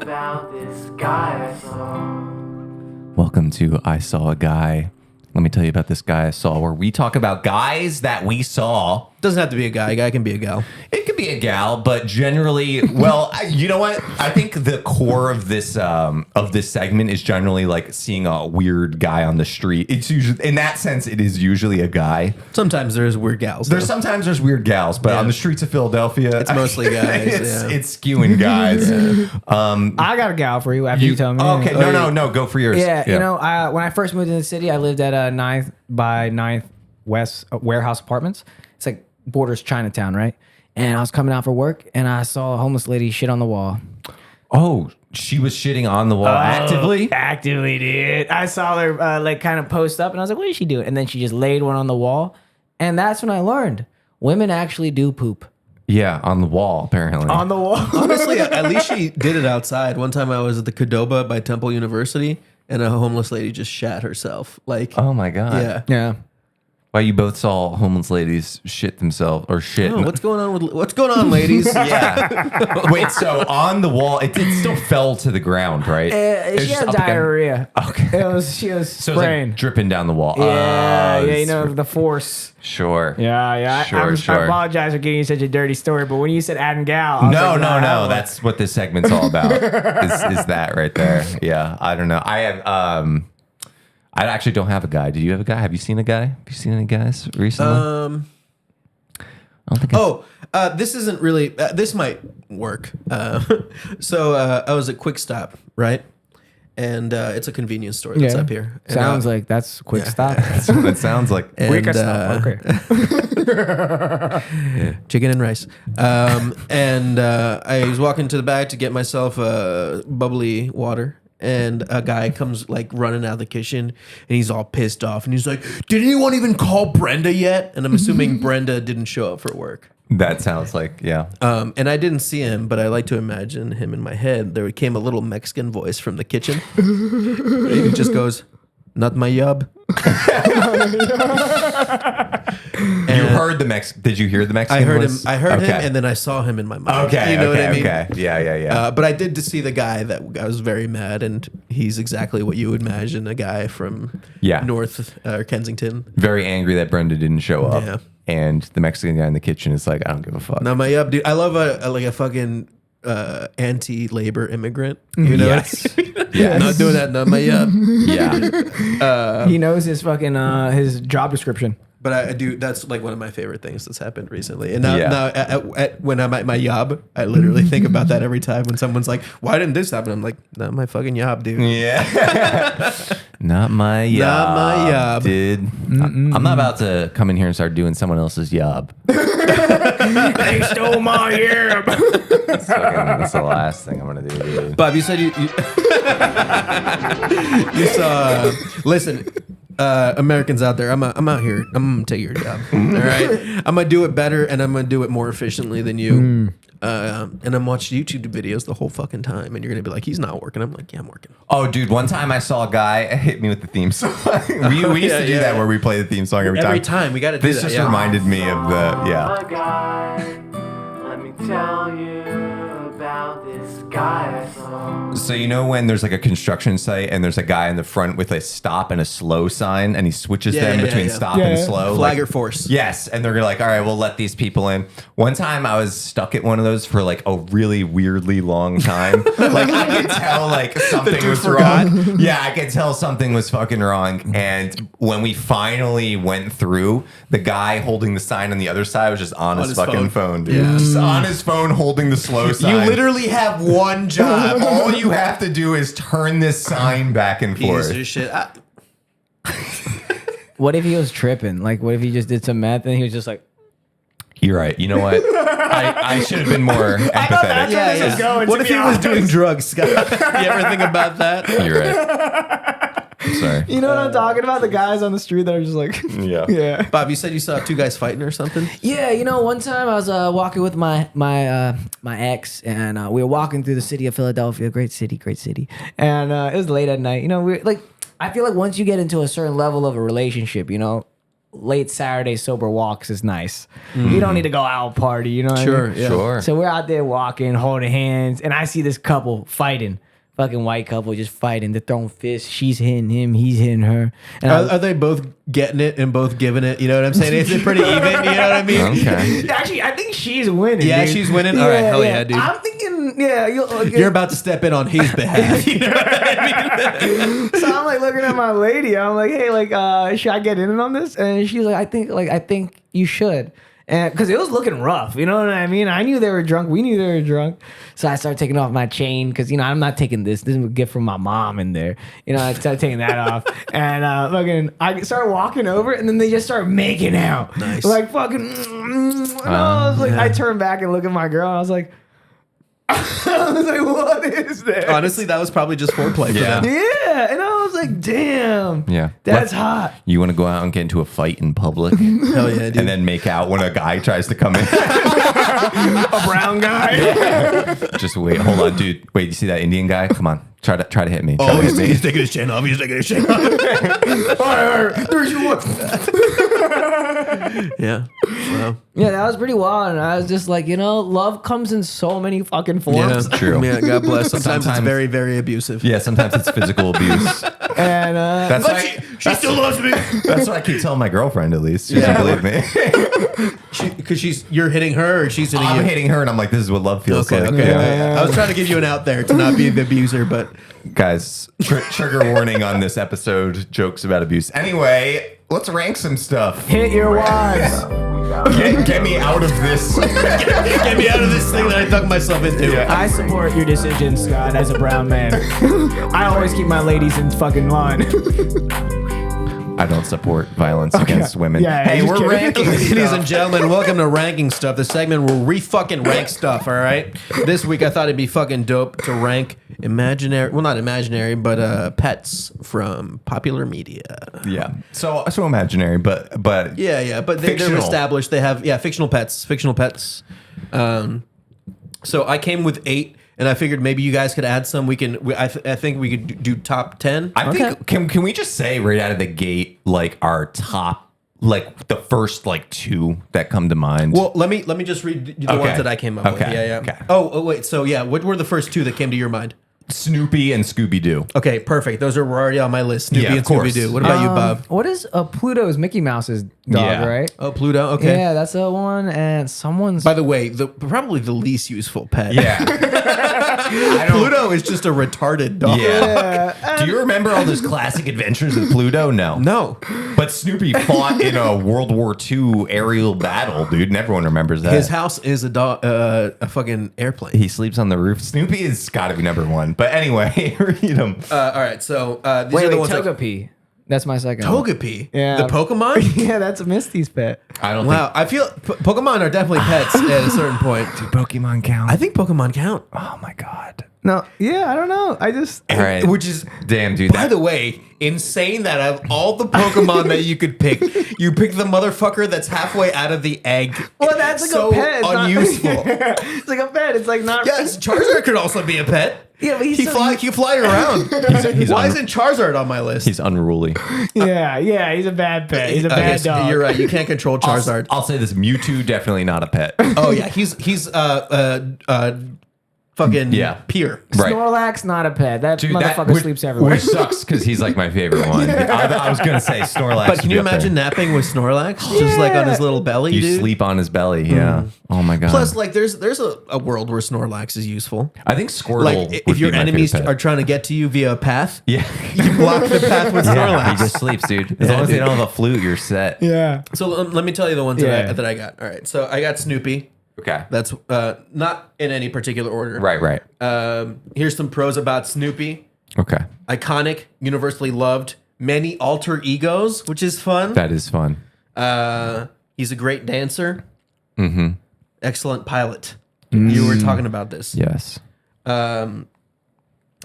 about this guy I saw. welcome to I Saw a Guy. Let me tell you about this guy I saw, where we talk about guys that we saw. Doesn't have to be a guy. A guy can be a gal. It could be a gal, but generally, well, you know what? I think the core of this segment is generally like seeing a weird guy on the street. It's usually, in that sense, it is usually a guy. Sometimes there's weird gals. Sometimes there's weird gals, but on the streets of Philadelphia, It's mostly guys, it's skewing guys. I got a gal for you after you tell me. Okay, no, go for yours. Yeah, you know, when I first moved into the city, I lived at 9th by 9th West Warehouse Apartments. It's like borders Chinatown, right? And I was coming out for work, and I saw a homeless lady shit on the wall. Oh, she was shitting on the wall actively. Actively, dude. I saw her like kind of post up, and I was like, "What is she doing?" And then she just laid one on the wall, and that's when I learned women actually do poop Yeah, on the wall apparently. on the wall. Honestly, at least she did it outside. One time I was at the Qdoba by Temple University, and a homeless lady just shat herself. Like, Oh my god. yeah. Yeah. Why you both saw homeless ladies shit themselves or shit? Oh, what's going on, ladies? Yeah. Wait, so on the wall, it still fell to the ground, right? It was She just had up against- diarrhea. Okay. She was So it was spraying. like dripping down the wall. Yeah, Oh, yeah, you it's- know, the force. Sure. Yeah. Sure, I sure. apologize for giving you such a dirty story, but when you said Adam Gal, I was No, like, no, no. like- That's what this segment's all about. is that right there? Yeah. I don't know. I have. I actually don't have a guy. Do you have a guy? Have you seen a guy? Have you seen any guys recently? I don't think. This isn't really. This might work. So I was at Quick Stop, right? And it's a convenience store that's up here. And, Sounds like that's a quick stop. That's what it sounds like. Quick and, stop. Okay. chicken and rice. And I was walking to the back to get myself bubbly water. And a guy comes like running out of the kitchen, and he's all pissed off, and he's like, "Did anyone even call Brenda yet?" And I'm assuming Brenda didn't show up for work. That sounds like yeah. And I didn't see him, but I like to imagine him in my head. There came a little Mexican voice from the kitchen. He just goes, "Not my job." You heard the Did you hear the Mexican? I heard him. voice? I heard him, Okay. and then I saw him in my mind. Okay. you know okay. what I mean. Okay. Yeah. But I did see the guy that I was very mad, and he's exactly what you would imagine a guy from North or Kensington. Very angry that Brenda didn't show up. Yeah. And the Mexican guy in the kitchen is like, I don't give a fuck. Not my job, dude. I love a fucking anti-labor immigrant. You know, Yes. Yes. not doing that. Not my job. Yeah. He knows his fucking his job description. But I do. That's like one of my favorite things that's happened recently. And Yeah. now when I'm at my job, I literally think about that every time when someone's like, "Why didn't this happen?" I'm like, "Not my fucking job, dude." Yeah. Not my yob. Not my yob. Dude. I'm not about to come in here and start doing someone else's yob. They stole my yerb. That's the last thing I'm going to do, dude. Bob, you said you saw. Listen, Americans out there, I'm out here. I'm gonna take your job. All right, I'm gonna do it better, and I'm gonna do it more efficiently than you. And I'm watching YouTube videos the whole fucking time, and you're gonna be like, he's not working. I'm like, yeah, I'm working. Oh, dude, one time I saw a guy hit me with the theme song. we used to do that where we play the theme song every time. Every time we got to do This that. just reminded me of the My guy, let me tell you about this guy I saw. So you know when there's like a construction site and there's a guy in the front with a stop and a slow sign and he switches them between stop and slow? Flagger force. Yes, and they're like, all right, we'll let these people in. One time I was stuck at one of those for like a really weirdly long time. Like I could tell like something was wrong. Yeah, I could tell something was fucking wrong. And when we finally went through, the guy holding the sign on the other side was just on his fucking phone, dude. Yeah. Just on his phone holding the slow sign. You literally have one job. All you have to do is turn this sign back and forth. Piece of shit. What if he was tripping? Like, what if he just did some meth and he was just like, You're right. You know what? I should have been more empathetic. Yeah. What if he was doing drugs, Scott? You ever think about that? You're right. I'm sorry. you know what I'm talking about? The guys on the street that are just like, Yeah. yeah. Bob, you said you saw two guys fighting or something? Yeah, you know, one time I was walking with my ex, and we were walking through the city of Philadelphia. Great city. And it was late at night. You know, we like. I feel like once you get into a certain level of a relationship, you know, late Saturday sober walks is nice. You don't need to go out party. You know what I mean? Yeah. Sure. So we're out there walking, holding hands, and I see this couple fighting. Fucking white couple just fighting. They're throwing fists. She's hitting him. He's hitting her. And Are they both getting it and both giving it? You know what I'm saying? Is it pretty even? You know what I mean? Okay. actually, I think she's winning. Yeah, dude. she's winning? All right, hell yeah, dude. I'm thinking, yeah. You're about to step in on his behalf. You know what I mean? So I'm like looking at my lady. I'm like, hey, like, should I get in on this? And she's like, I think you should. And because it was looking rough, you know what I mean? I knew they were drunk. We knew they were drunk. So I started taking off my chain because, you know, I'm not taking this. This is a gift from my mom in there. You know, I started taking that off. And I started walking over, and then they just started making out. Nice. Like fucking. And I was like, I turned back and looked at my girl. And I was like, what is this? Honestly, that was probably just foreplay for them. Yeah. And I was like, damn. Yeah. That's hot. You want to go out and get into a fight in public? Hell yeah, dude. And then make out when a guy tries to come in? A brown guy. Just wait. Hold on, dude. Wait, you see that Indian guy? Come on. Try to hit me. Try Oh, to hit me. he's taking his chain off. He's taking his chain off. All right. 3, 2, 1. Yeah. Wow. Yeah, that was pretty wild. And I was just like, you know, love comes in so many fucking forms. Yeah. True. Yeah, God bless. Sometimes it's Sometimes- very, very abusive. Yeah, sometimes it's physical abuse. And That's why, She still loves me. that's what I keep telling my girlfriend, at least. She doesn't believe me. Because you're hitting her or she's hitting I'm you. hitting her, and I'm like, this is what love feels Okay, like. okay. Yeah. I was trying to give you an out there to not be the abuser, but Guys, trigger warning on this episode, jokes about abuse. Anyway, let's rank some stuff. hit your wives. Get me out of this. get me out of this thing that I dug myself into. Yeah. I support your decision, Scott, as a brown man. I always keep my ladies in fucking line. I don't support violence against women. Yeah, hey, just we're kidding. ranking Ladies stuff. and gentlemen, welcome to Ranking Stuff, the segment where we fucking rank stuff, all right? This week I thought it'd be fucking dope to rank not imaginary, but pets from popular media. Yeah. So imaginary, but Yeah, but they're Fictional. established. They have, fictional pets. So I came with 8, and I figured maybe you guys could add some. I think we could do top 10. I think can we just say right out of the gate, like our top, like the first like 2 that come to mind? Well, let me just read the Okay. ones that I came up with. Okay. Yeah. Okay. Oh, wait. So yeah, what were the first 2 that came to your mind? Snoopy and Scooby Doo. Okay, perfect. Those are already on my list. Snoopy Yeah, of and course. Scooby Doo. What about you, Bob? What is Pluto's Mickey Mouse's dog, Yeah. right? Oh, Pluto. Okay. Yeah, that's the one. And someone's. By the way, probably the least useful pet. Yeah. Pluto is just a retarded dog. Yeah. Do you remember all those classic adventures with Pluto? No. No. But Snoopy fought in a World War II aerial battle, dude, and everyone remembers that. His house is a fucking airplane. He sleeps on the roof. Snoopy has got to be number 1. But anyway, read them. All right, so these wait, are the ones. Togepi. That's my second one. Togepi. Yeah. The Pokemon. Yeah, that's Misty's pet. I don't Wow, I feel Pokemon are definitely pets at a certain point. think Pokemon count. I think Pokemon count. Oh my god. No, yeah, I don't know. I just All right. Which is, damn, dude. by the way, insane that out of all the Pokemon that you could pick, you pick the motherfucker that's halfway out of the egg. well, that's like so a pet. It's not- unuseful. it's like a pet. It's like not. Yes, Charizard could also be a pet. Yeah, but He fly around. Why isn't Charizard on my list? he's unruly. Yeah, he's a bad pet. He's a I bad guess dog. You're right. You can't control Charizard. I'll say this: Mewtwo definitely not a pet. Oh yeah, he's fucking Yeah. peer. Right. Snorlax, not a pet. That Dude, motherfucker sleeps everywhere. Which sucks because he's like my favorite one. I was gonna say Snorlax. But can should you be up there. imagine napping with Snorlax just like on his little belly, You dude? sleep on his belly. Yeah. Oh my god. Plus, like, there's a world where Snorlax is useful. I think Squirtle. Like, would if your be my enemies favorite pet. are trying to get to you via a path, yeah. you block the path with Yeah, Snorlax. he just sleeps, dude. As long as they don't have a flute, you're set. yeah. So let me tell you the ones Yeah. that I got. All right, so I got Snoopy. Okay. That's not in any particular order. Right. Here's some pros about Snoopy. Okay. Iconic, universally loved, many alter egos, which is fun. That is fun. He's a great dancer. Mm-hmm. Excellent pilot. You were talking about this. Yes.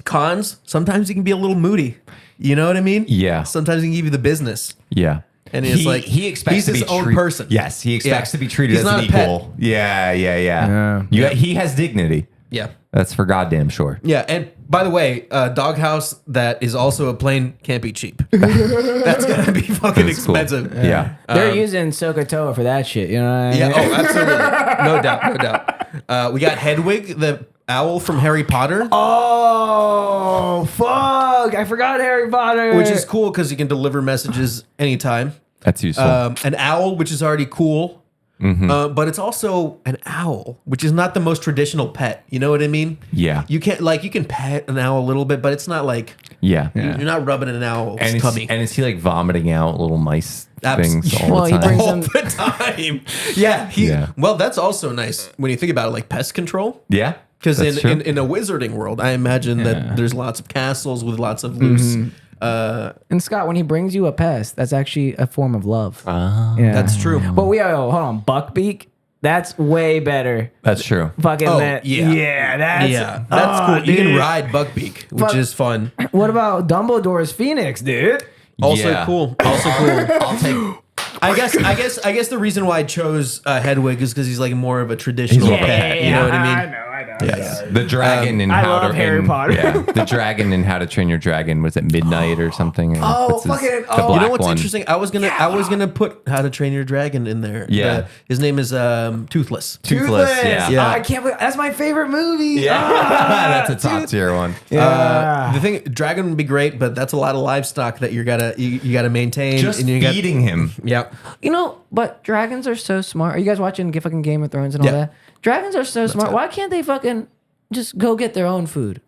Cons, sometimes he can be a little moody. You know what I mean? Yeah. Sometimes he can give you the business. Yeah. And it's like he expects he's to his be own person. Yes, he expects Yeah. to be treated He's as not an a pet. equal. Yeah. He has dignity. Yeah. That's for goddamn sure. Yeah, and by the way, a doghouse that is also a plane can't be cheap. That's gonna be fucking That's cool. expensive. Yeah. They're using Sokotoa for that shit. You know what I mean? Yeah, oh, absolutely. No doubt. We got Hedwig, the owl from Harry Potter, Oh, fuck. I forgot Harry Potter. which is cool because you can deliver messages anytime. That's useful. An owl, which is already cool. But it's also an owl, which is not the most traditional pet. You know what I mean? Yeah. You can pet an owl a little bit, but it's not like yeah. you're not rubbing an owl's And tummy. is he like vomiting out little mice things all Well, the he time? brings all them- the time. Yeah, Yeah. Well, that's also nice when you think about it, like pest control. Yeah. Because That's true. in a wizarding world, I imagine that there's lots of castles with lots of loose. And Scott, when he brings you a pest, that's actually a form of love. Yeah. That's true. But hold on, Buckbeak. That's way better. That's true. Fucking Oh, that. yeah. That's That's cool. You can dude. ride Buckbeak, which Fuck. is fun. What about Dumbledore's Phoenix, dude? Also Yeah. cool. Also cool. I'll take. I guess the reason why I chose Hedwig is because he's like more of a traditional Yeah, pet. You know what I mean? know. Yes. The dragon in I How love to Harry Potter. Yeah, the dragon in How to Train Your Dragon was at midnight or something. Oh, fucking- the oh. You know black what's one. interesting? I was gonna put How to Train Your Dragon in there. Yeah. His name is Toothless. Toothless. Yeah. Yeah. Oh, I can't believe that's my favorite movie. Yeah. Ah, That's a top tier one. Yeah. The thing, dragon would be great, but that's a lot of livestock that you gotta maintain. Just and you got- feeding him. Yeah. You know, but dragons are so smart. Are you guys watching fucking Game of Thrones and all Yeah. that? Dragons are so smart. it. Why can't they fucking just go get their own food?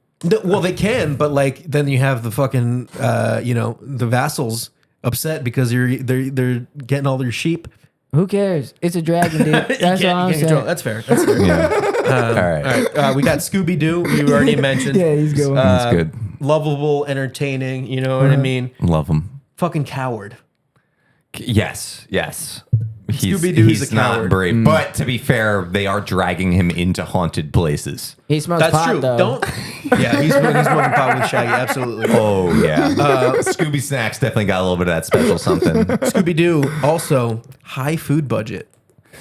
Well, they can, but like then you have the fucking the vassals upset because they're getting all their sheep. Who cares? It's a dragon, dude. You That's can't- what you I'm can't control- saying. That's fair. That's fair. All right. All right, we got Scooby Doo. You already mentioned. Yeah, he's going. That's good. Lovable, entertaining. You know what I mean? Love him. Fucking coward. Yes. Scooby-Doo's He's a not coward. brave. But to be fair, they are dragging him into haunted places. He smokes That's pot, true. though. Don't. Yeah, he's smoking pot with Shaggy. Absolutely. Oh yeah. Scooby Snacks definitely got a little bit of that special something. Scooby Doo also high food budget.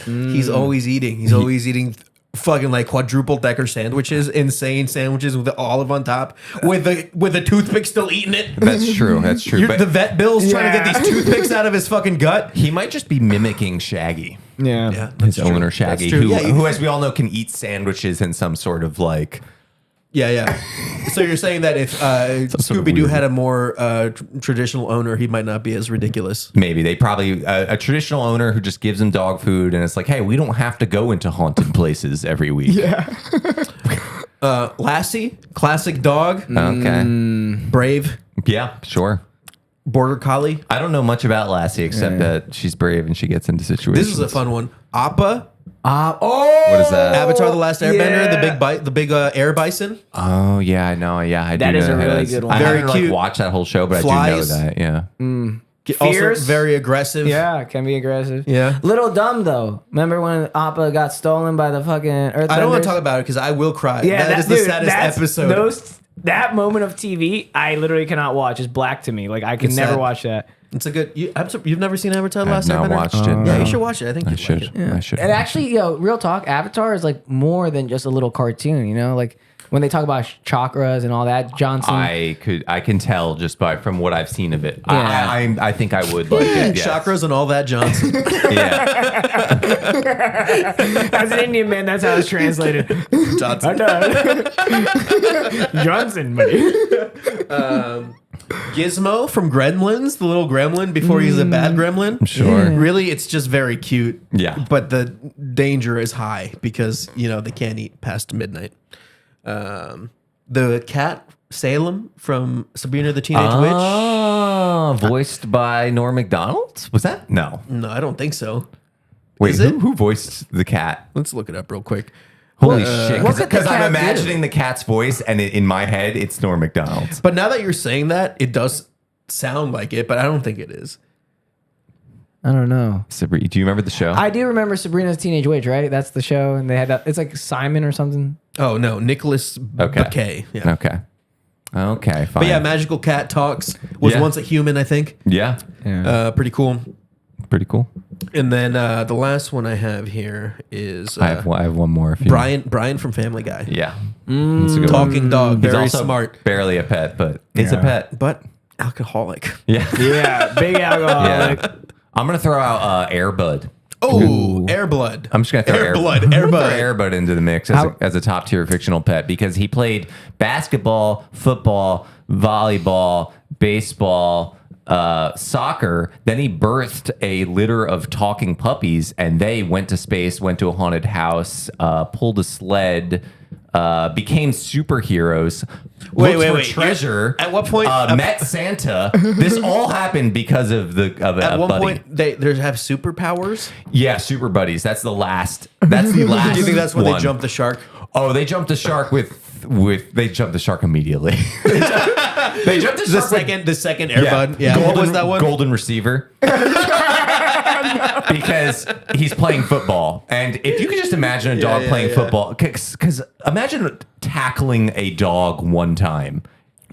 He's always eating. He's always eating fucking like quadruple decker sandwiches, insane sandwiches with the olive on top, with the toothpick still eating it. That's true. That's true. The vet bill's trying to get these toothpicks out of his fucking gut. He might just be mimicking Shaggy. Yeah. Yeah, His owner Shaggy, true. who, Yeah, who, as we all know, can eat sandwiches in some sort of like. Yeah. So you're saying that if sort of Scooby Doo weird. had a more traditional owner, he might not be as ridiculous. Maybe they probably a traditional owner who just gives him dog food and it's like, hey, we don't have to go into haunted places every week. Yeah. Lassie, classic dog, Okay. brave, Yeah. Sure. border collie. I don't know much about Lassie except that she's brave and she gets into situations. This is a fun one. Appa, What is that? Avatar: The Last Airbender, yeah. the big air bison. Oh yeah, I know. Yeah, I That do is know a who really that good one. I Very haven't cute. like watched that whole show, but I do Flies. know that. Yeah. Also Fierce. very aggressive. Yeah, can be aggressive. Yeah. Little dumb though. Remember when Appa got stolen by the fucking Earthbenders? I don't want to talk about it because I will cry. Yeah, that is the saddest episode. That moment of TV, I literally cannot watch. It's black to me. Like I can It's never sad. watch that. It's a good. You've never seen Avatar: The I've Last not Airbender? watched it. Yeah, no. you should watch it. I think I you'd should. like it. I should. And actually, real talk, Avatar is like more than just a little cartoon. You know, like when they talk about chakras and all that, Johnson. I can tell just from what I've seen of it. Yeah. I think I would like it. Yes. Chakras and all that, Johnson. Yeah. As an Indian man, that's how it's translated. Johnson. Johnson, buddy. Gizmo from Gremlins, the little gremlin before he's a bad gremlin. Sure. Really, it's just very cute. Yeah. But the danger is high because, they can't eat past midnight. The cat, Salem from Sabrina the Teenage Oh, voiced by Norm Macdonald? Was that? No. Witch. No, I don't think so. Wait, Is it? who voiced the cat? Let's look it up real quick. Holy shit. what could the Because I'm cat imagining do? the cat's voice, and in my head, it's Norm Macdonald. But now that you're saying that, it does sound like it, but I don't think it is. I don't know. Sabrina, do you remember the show? I do remember Sabrina's Teenage Witch, right? That's the show, and they had that. It's like Simon or something. Oh, no. Nicholas Okay. Bacay. Yeah. Okay, fine. But yeah, Magical Cat Talks was Yeah. once a human, I think. Yeah, Pretty cool. pretty cool. And then the last one I have here is I have one more. If you Brian from Family Guy. Yeah. That's a good one. Talking dog, He's very also smart, barely a pet, but it's a pet. but alcoholic. Yeah. Yeah, big alcoholic. Yeah. I'm going to throw out Air Bud. Oh, Airblood. I'm just going to throw Airblood. Throw Airbud. Air Bud into the mix as a top tier fictional pet because he played basketball, football, volleyball, baseball, soccer. Then he birthed a litter of talking puppies, and they went to space, went to a haunted house, pulled a sled, became superheroes. Wait, looked for wait. treasure. At what point- met Santa? This all happened because of At a one buddy. point, they have superpowers. Yeah, super buddies. That's the last. That's the last. Do you think that's when one. they jumped the shark? Oh, they jumped the shark they jumped the shark immediately. they jumped the shark with- The second Airbud. Yeah. Golden, What was that one? Golden receiver. Because he's playing football, and if you could just imagine a dog playing football, because imagine tackling a dog one time.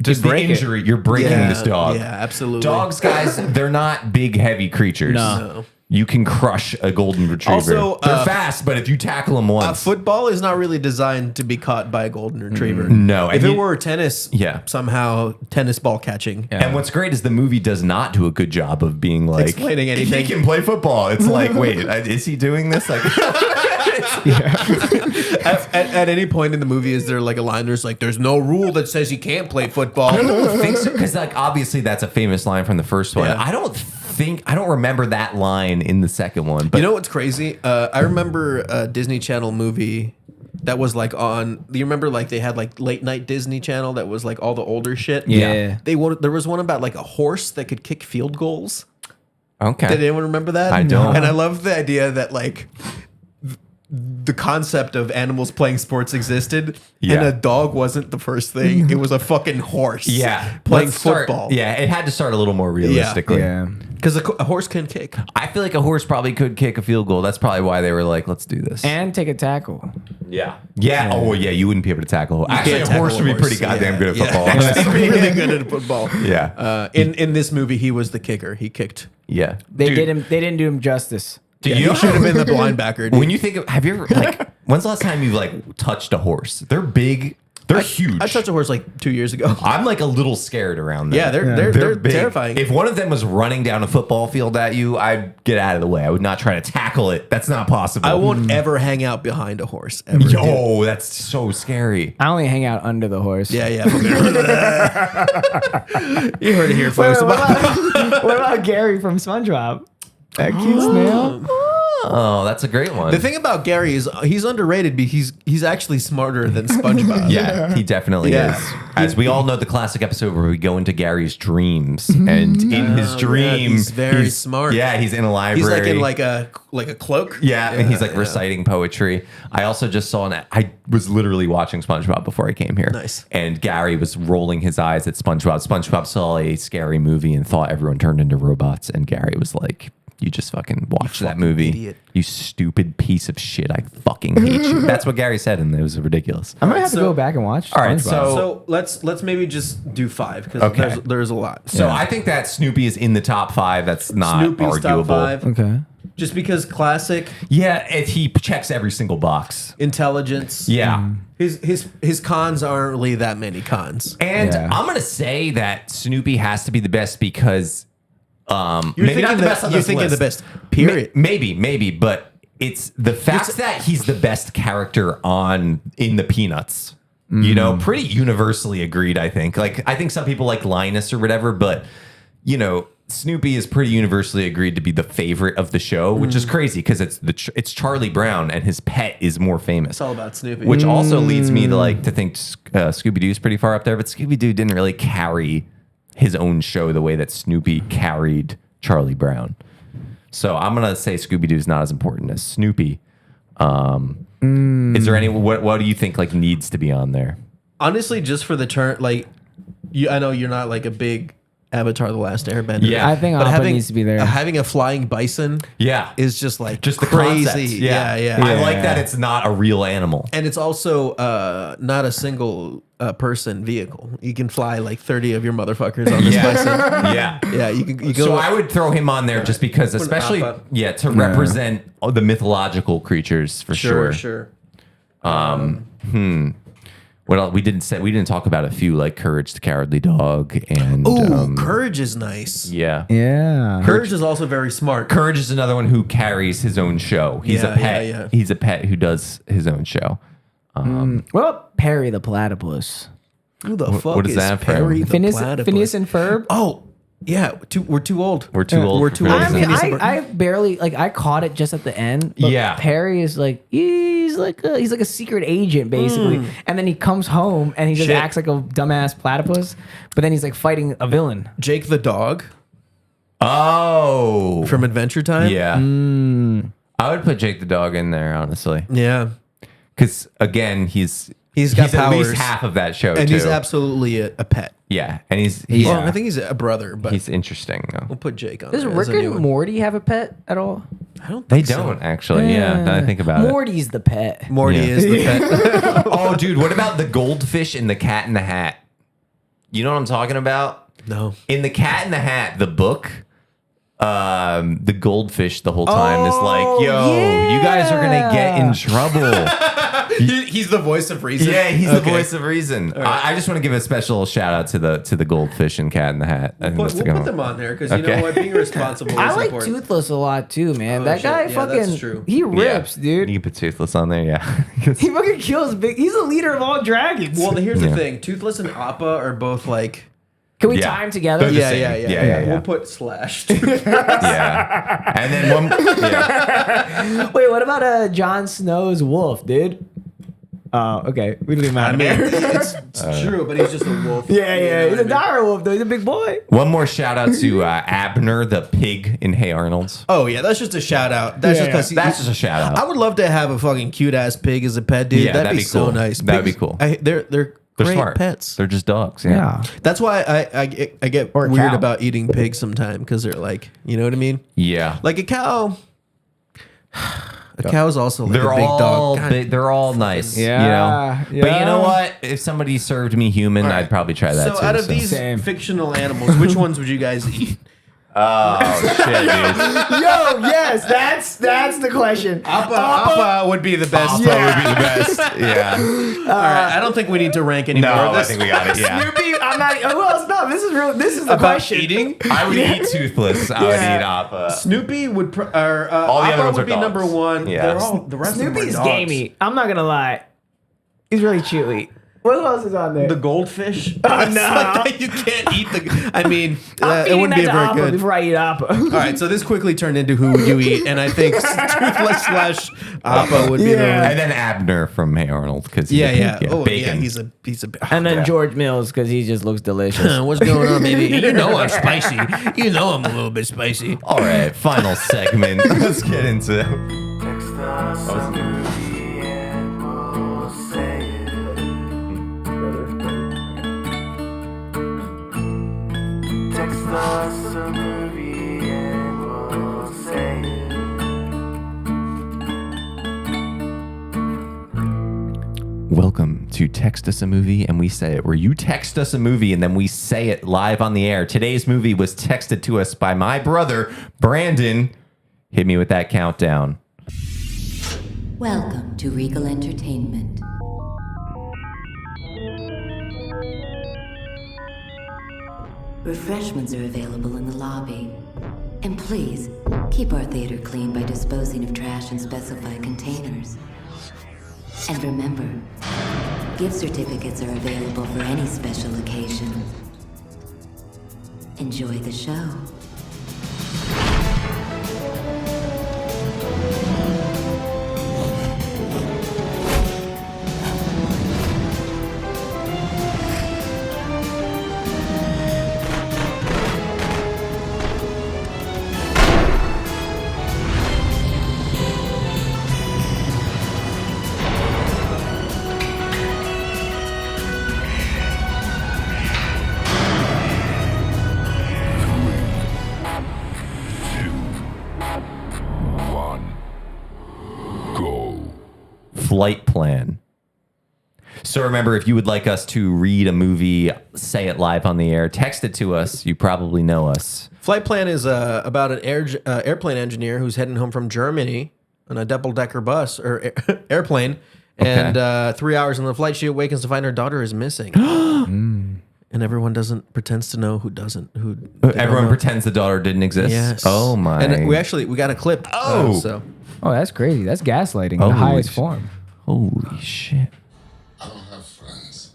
Just the break it. injury, you're breaking this dog. Yeah, absolutely. Dogs, guys, they're not big, heavy creatures. No. You can crush a golden retriever. Also, they're fast, but if you tackle them once, Football is not really designed to be caught by a golden retriever. No, If and it you- were tennis, Yeah. somehow tennis ball catching. and what's great is the movie does not do a good job of being like Explaining anything. He can play football. It's like, wait, is he doing this? Like, At any point in the movie, is there like a line? There's like, there's no rule that says you can't play football. I don't think so because like obviously that's a famous line from the first one. Yeah. I don't remember that line in the second one. But You know what's crazy? I remember a Disney Channel movie that was like on. You remember like they had like late night Disney Channel that was like all the older shit. Yeah. There was one about like a horse that could kick field goals. okay, Did anyone remember that? I don't. And I love the idea that like the concept of animals playing sports existed, Yeah. and a dog wasn't the first thing. It was a fucking horse. yeah, playing Let's start- football. Yeah, it had to start a little more realistically. Yeah. because a horse can kick. I feel like a horse probably could kick a field goal. That's probably why they were like, let's do this. And take a tackle. Yeah. Oh, yeah. You wouldn't be able to tackle. Actually, a tackle horse a would be horse. pretty goddamn Yeah, good at yeah. football. He's really good at football. Yeah. In this movie, he was the kicker. He kicked. Yeah. They Dude, didn't do him justice. Do He should have been the linebacker. Dude. When you think of, have you ever like, when's the last time you've like touched a horse? They're big. They're huge. I touched a horse like 2 years ago. I'm like a little scared around them. Yeah, they're big. terrifying. If one of them was running down a football field at you, I'd get out of the way. I would not try to tackle it. That's not possible. I won't ever hang out behiund a horse. Ever. Yo, that's so scary. I only hang out under the horse. Yeah. You heard it here, folks. What about Gary from SpongeBob? That cute snail. Oh, that's a great one. The thing about Gary is he's underrated because he's actually smarter than SpongeBob. Yeah, he definitely Yeah. is. As we all know, the classic episode where we go into Gary's dreams, and in his dream, he's very smart. Yeah, he's in a library. He's like in like a cloak. Yeah, and he's like reciting poetry. I also just saw I was literally watching SpongeBob before I came here. Nice. And Gary was rolling his eyes at SpongeBob. SpongeBob saw a scary movie and thought everyone turned into robots. And Gary was like, "You just fucking watch that movie. idiot. You stupid piece of shit. I fucking hate you." That's what Gary said, and it was ridiculous. I might have to So- go back and watch. All right, SpongeBob. So let's maybe just do 5 because Okay. there's a lot. So I think that Snoopy is in the top 5. That's not Snoopy's arguable. top 5. okay. Just because classic Yeah, he checks every single box. intelligence. Yeah. His cons aren't really that many cons. And Yeah. I'm gonna say that Snoopy has to be the best because You're maybe not the best on You're this thinking list. the best. Period. Maybe, but it's the fact that he's the best character in the Peanuts. You know, pretty universally agreed. I think. Like, I think some people like Linus or whatever, but you know, Snoopy is pretty universally agreed to be the favorite of the show, which is crazy because it's Charlie Brown and his pet is more famous. It's all about Snoopy. Which also leads me to think Scooby Doo is pretty far up there, but Scooby Doo didn't really carry his own show the way that Snoopy carried Charlie Brown. So I'm gonna say Scooby Doo is not as important as Snoopy. Is there any what do you think like needs to be on there? honestly, just for the turn, like I know you're not like a big Avatar: The Last Airbender. Yeah. I think but Appa needs to be there. Having a flying bison, Yeah, is just like just the crazy. concept. Yeah. I like that it's not a real animal. And it's also not a single person vehicle. You can fly like 30 of your motherfuckers on this bison. Yeah. Yeah, you can. You go. So I would throw him on there just because, especially Appa. to represent the mythological creatures for sure. sure. What else? We didn't talk about a few like Courage the Cowardly Dog and Ooh, Courage is nice. yeah. Yeah. Courage is also very smart. Courage is another one who carries his own show. He's Yeah, a pet. yeah. He's a pet who does his own show. What about Perry the Platypus? Who the fuck what is is that from? Perry the Phineas, Platypus? Phineas and Ferb? Oh, yeah. We're too old. We're too old. We're for too old. I Phineas mean, and Ferb. I barely I caught it just at the end. But Yeah. Perry is like he's like a secret agent basically, and then he comes home and he just Shit. acts like a dumbass platypus. But then he's like fighting a villain. Jake the dog Oh, from Adventure Time. yeah. I would put Jake the dog in there honestly, Yeah. because again, he's got at least powers. half of that show And too. he's absolutely a pet. yeah, and he's Well, I think he's a brother, but he's interesting though. we'll put Jake on. Does there as Rick a new and one. Morty have a pet at all? I don't They think so. don't actually. Yeah, now that I think about it. Morty's the pet. Morty Yeah. is the pet. Oh, dude, what about the goldfish in the Cat in the Hat? You know what I'm talking about? No. In the Cat in the Hat, the book, the goldfish the whole time is like, yo, you guys are gonna get in trouble. He's the voice of reason. Yeah, he's the Okay. voice of reason. I just want to give a special shout out to the goldfish and Cat in the Hat. I think We'll that's put the good them one. on there because you Okay. know what, being responsible is I like important. Toothless a lot too, man. Oh, that shit. guy Yeah, fucking that's true. he rips, dude. You can put Toothless on there, yeah. He fucking kills big. He's the leader of all dragons. Well, here's Yeah. the thing: Toothless and Appa are both like. Can we Yeah. time together? They're the Yeah, same. yeah, Yeah, yeah. We'll put slash. Yeah. And then one. Yeah. Wait, what about Jon Snow's wolf, dude? Oh, okay. We didn't I matter. mean, it's true, but he's just a wolf. yeah, You know yeah. what He's I a mean? dire wolf, though. He's a big boy. One more shout out to Abner the pig in Hey Arnold's. Oh yeah, that's just a shout out. That's Yeah, just because That's just a shout out. I would love to have a fucking cute ass pig as a pet, dude. Yeah, that'd be so cool. nice. That'd be Pigs- cool. They're They're great smart pets. They're just dogs. Yeah. That's why I get Or a weird cow. about eating pigs sometimes because they're like, you know what I mean? Yeah. Like a cow. A cow is also like They're a big all dog. God, big, they're all nice. Yeah, You know? But you yeah. know what? If somebody served me human, I'd probably try that so too. out of these Same. fictional animals, which ones would you guys eat? Oh shit, dude. Yo, yes, that's the question. Appa would be the best. Appa would be the best. Yeah. All right, I don't think we need to rank any more No, of I this. think we got it. Yeah. Snoopy, I'm not. Who else? No, this is real. This is the About question. eating. I would eat Toothless. I would Yeah. eat Appa. Snoopy would, All the other Appa ones would are be dogs. number one. Yeah. They're all the rest of them Snoopy's are dogs. gamey. I'm not gonna lie. He's really chewy. What else is on there? The goldfish. Oh, It's no. like you can't eat the. I mean, I'm it wouldn't be feeding that to very Appa good. before I eat Appa. All right, so this quickly turned into who you eat, and I think Toothless / Appa would be the Yeah. one. And then Abner from Hey Arnold because Yeah. Oh, bacon. yeah. He's a. And then George Mills because he just looks delicious. What's going on, baby? You know I'm spicy. You know I'm a little bit spicy. All right, final segment. Let's get into. Text us a movie and we'll say it. Text us a movie and we'll say it. Welcome to Text Us a Movie and We Say It, where you text us a movie and then we say it live on the air. Today's movie was texted to us by my brother, Brandon. Hit me with that countdown. Welcome to Regal Entertainment. Refreshments are available in the lobby. And please, keep our theater clean by disposing of trash in specified containers. And remember, gift certificates are available for any special occasion. Enjoy the show. Flight Plan. So remember, if you would like us to read a movie, say it live on the air, text it to us. You probably know us. Flight Plan is about an airplane engineer who's heading home from Germany on a double-decker bus or airplane. And 3 hours into the flight, she awakens to find her daughter is missing. And everyone pretends to know who doesn't. Everyone pretends the daughter didn't exist. Yes. Oh my. And we got a clip. Oh. Oh, that's crazy. That's gaslighting in the Holy highest sh- form. Holy shit. I don't have friends.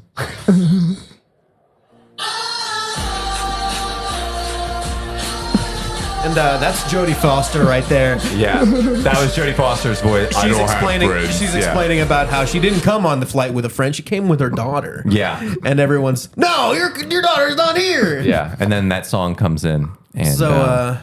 And that's Jodie Foster right there. Yeah, that was Jodie Foster's voice. She's explaining about how she didn't come on the flight with a friend. She came with her daughter. Yeah. And everyone's, no, your daughter's not here. Yeah, and then that song comes in. And, So,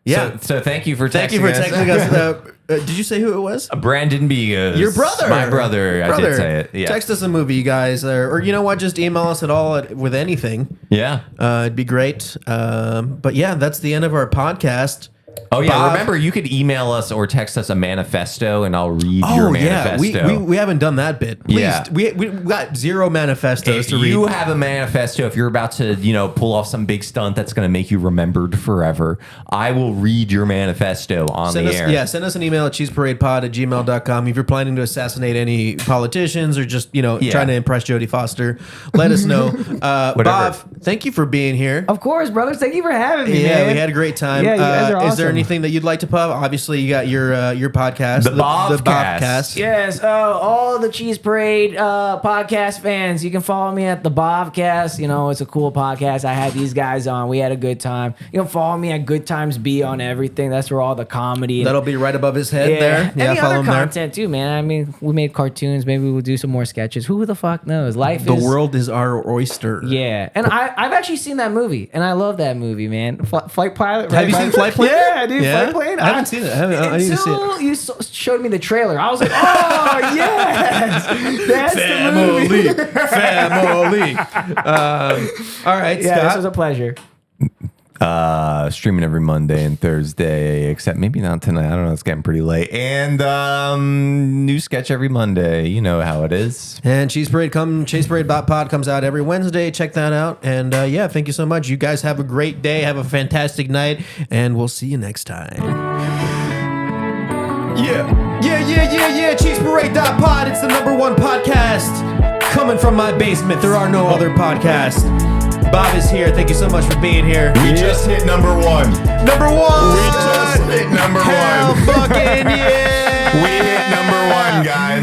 yeah. So thank you for texting Thank you for texting us. Did you say who it was? Brandon Bigas. Your brother. My brother. I did say it. Yeah. Text us a movie, you guys. Or you know what? Just email us at all with anything. Yeah. It'd be great. But yeah, that's the end of our podcast. Oh yeah, Bob. remember you could email us or text us a manifesto and I'll read your manifesto. Yeah, we haven't done that bit. Please, Yeah. we got zero manifestos If to read. you have a manifesto, if you're about to, pull off some big stunt that's going to make you remembered forever, I will read your manifesto on the air. Yeah, send us an email at cheeseparadepod@gmail.com. If you're planning to assassinate any politicians or just, trying to impress Jodie Foster, let us know. Bob, thank you for being here. Of course, brothers. Thank you for having me, Yeah, man. we had a great time. Yeah, you guys are Is there awesome. anything that you'd like to pub? Obviously, you got your podcast, The Bobcast. Bobcast. Yes, all the Cheese Parade podcast fans, you can follow me at the Bobcast. It's a cool podcast. I had these guys on. We had a good time. You can follow me at Good Times B on everything. That's where all the comedy. That'll be right above his head there. Yeah, Any follow other him there. content too, man. I mean, we made cartoons. Maybe we'll do some more sketches. Who the fuck knows? Life The is world is our oyster. Yeah, and I've actually seen that movie, and I love that movie, man. Flight Pilot. Have you seen Flight Plan? Yeah, dude. Yeah? Flight Plane. I haven't seen it. I need to see it. Until you showed me the trailer, I was like, oh yes, that's the movie. Family. All right, Yeah, this Scott. was a pleasure. Streaming every Monday and Thursday, except maybe not tonight. I don't know. It's getting pretty late. And new sketch every Monday. You know how it is. And Chase Parade Pod comes out every Wednesday. Check that out. And thank you so much. You guys have a great day. Have a fantastic night. And we'll see you next time. Yeah. Cheese Parade Pod. It's the #1 podcast coming from my basement. There are no other podcasts. Bob is here. Thank you so much for being here. We just hit number one. Number one. We just hit number Hell one. fucking yeah. We hit number one, guys.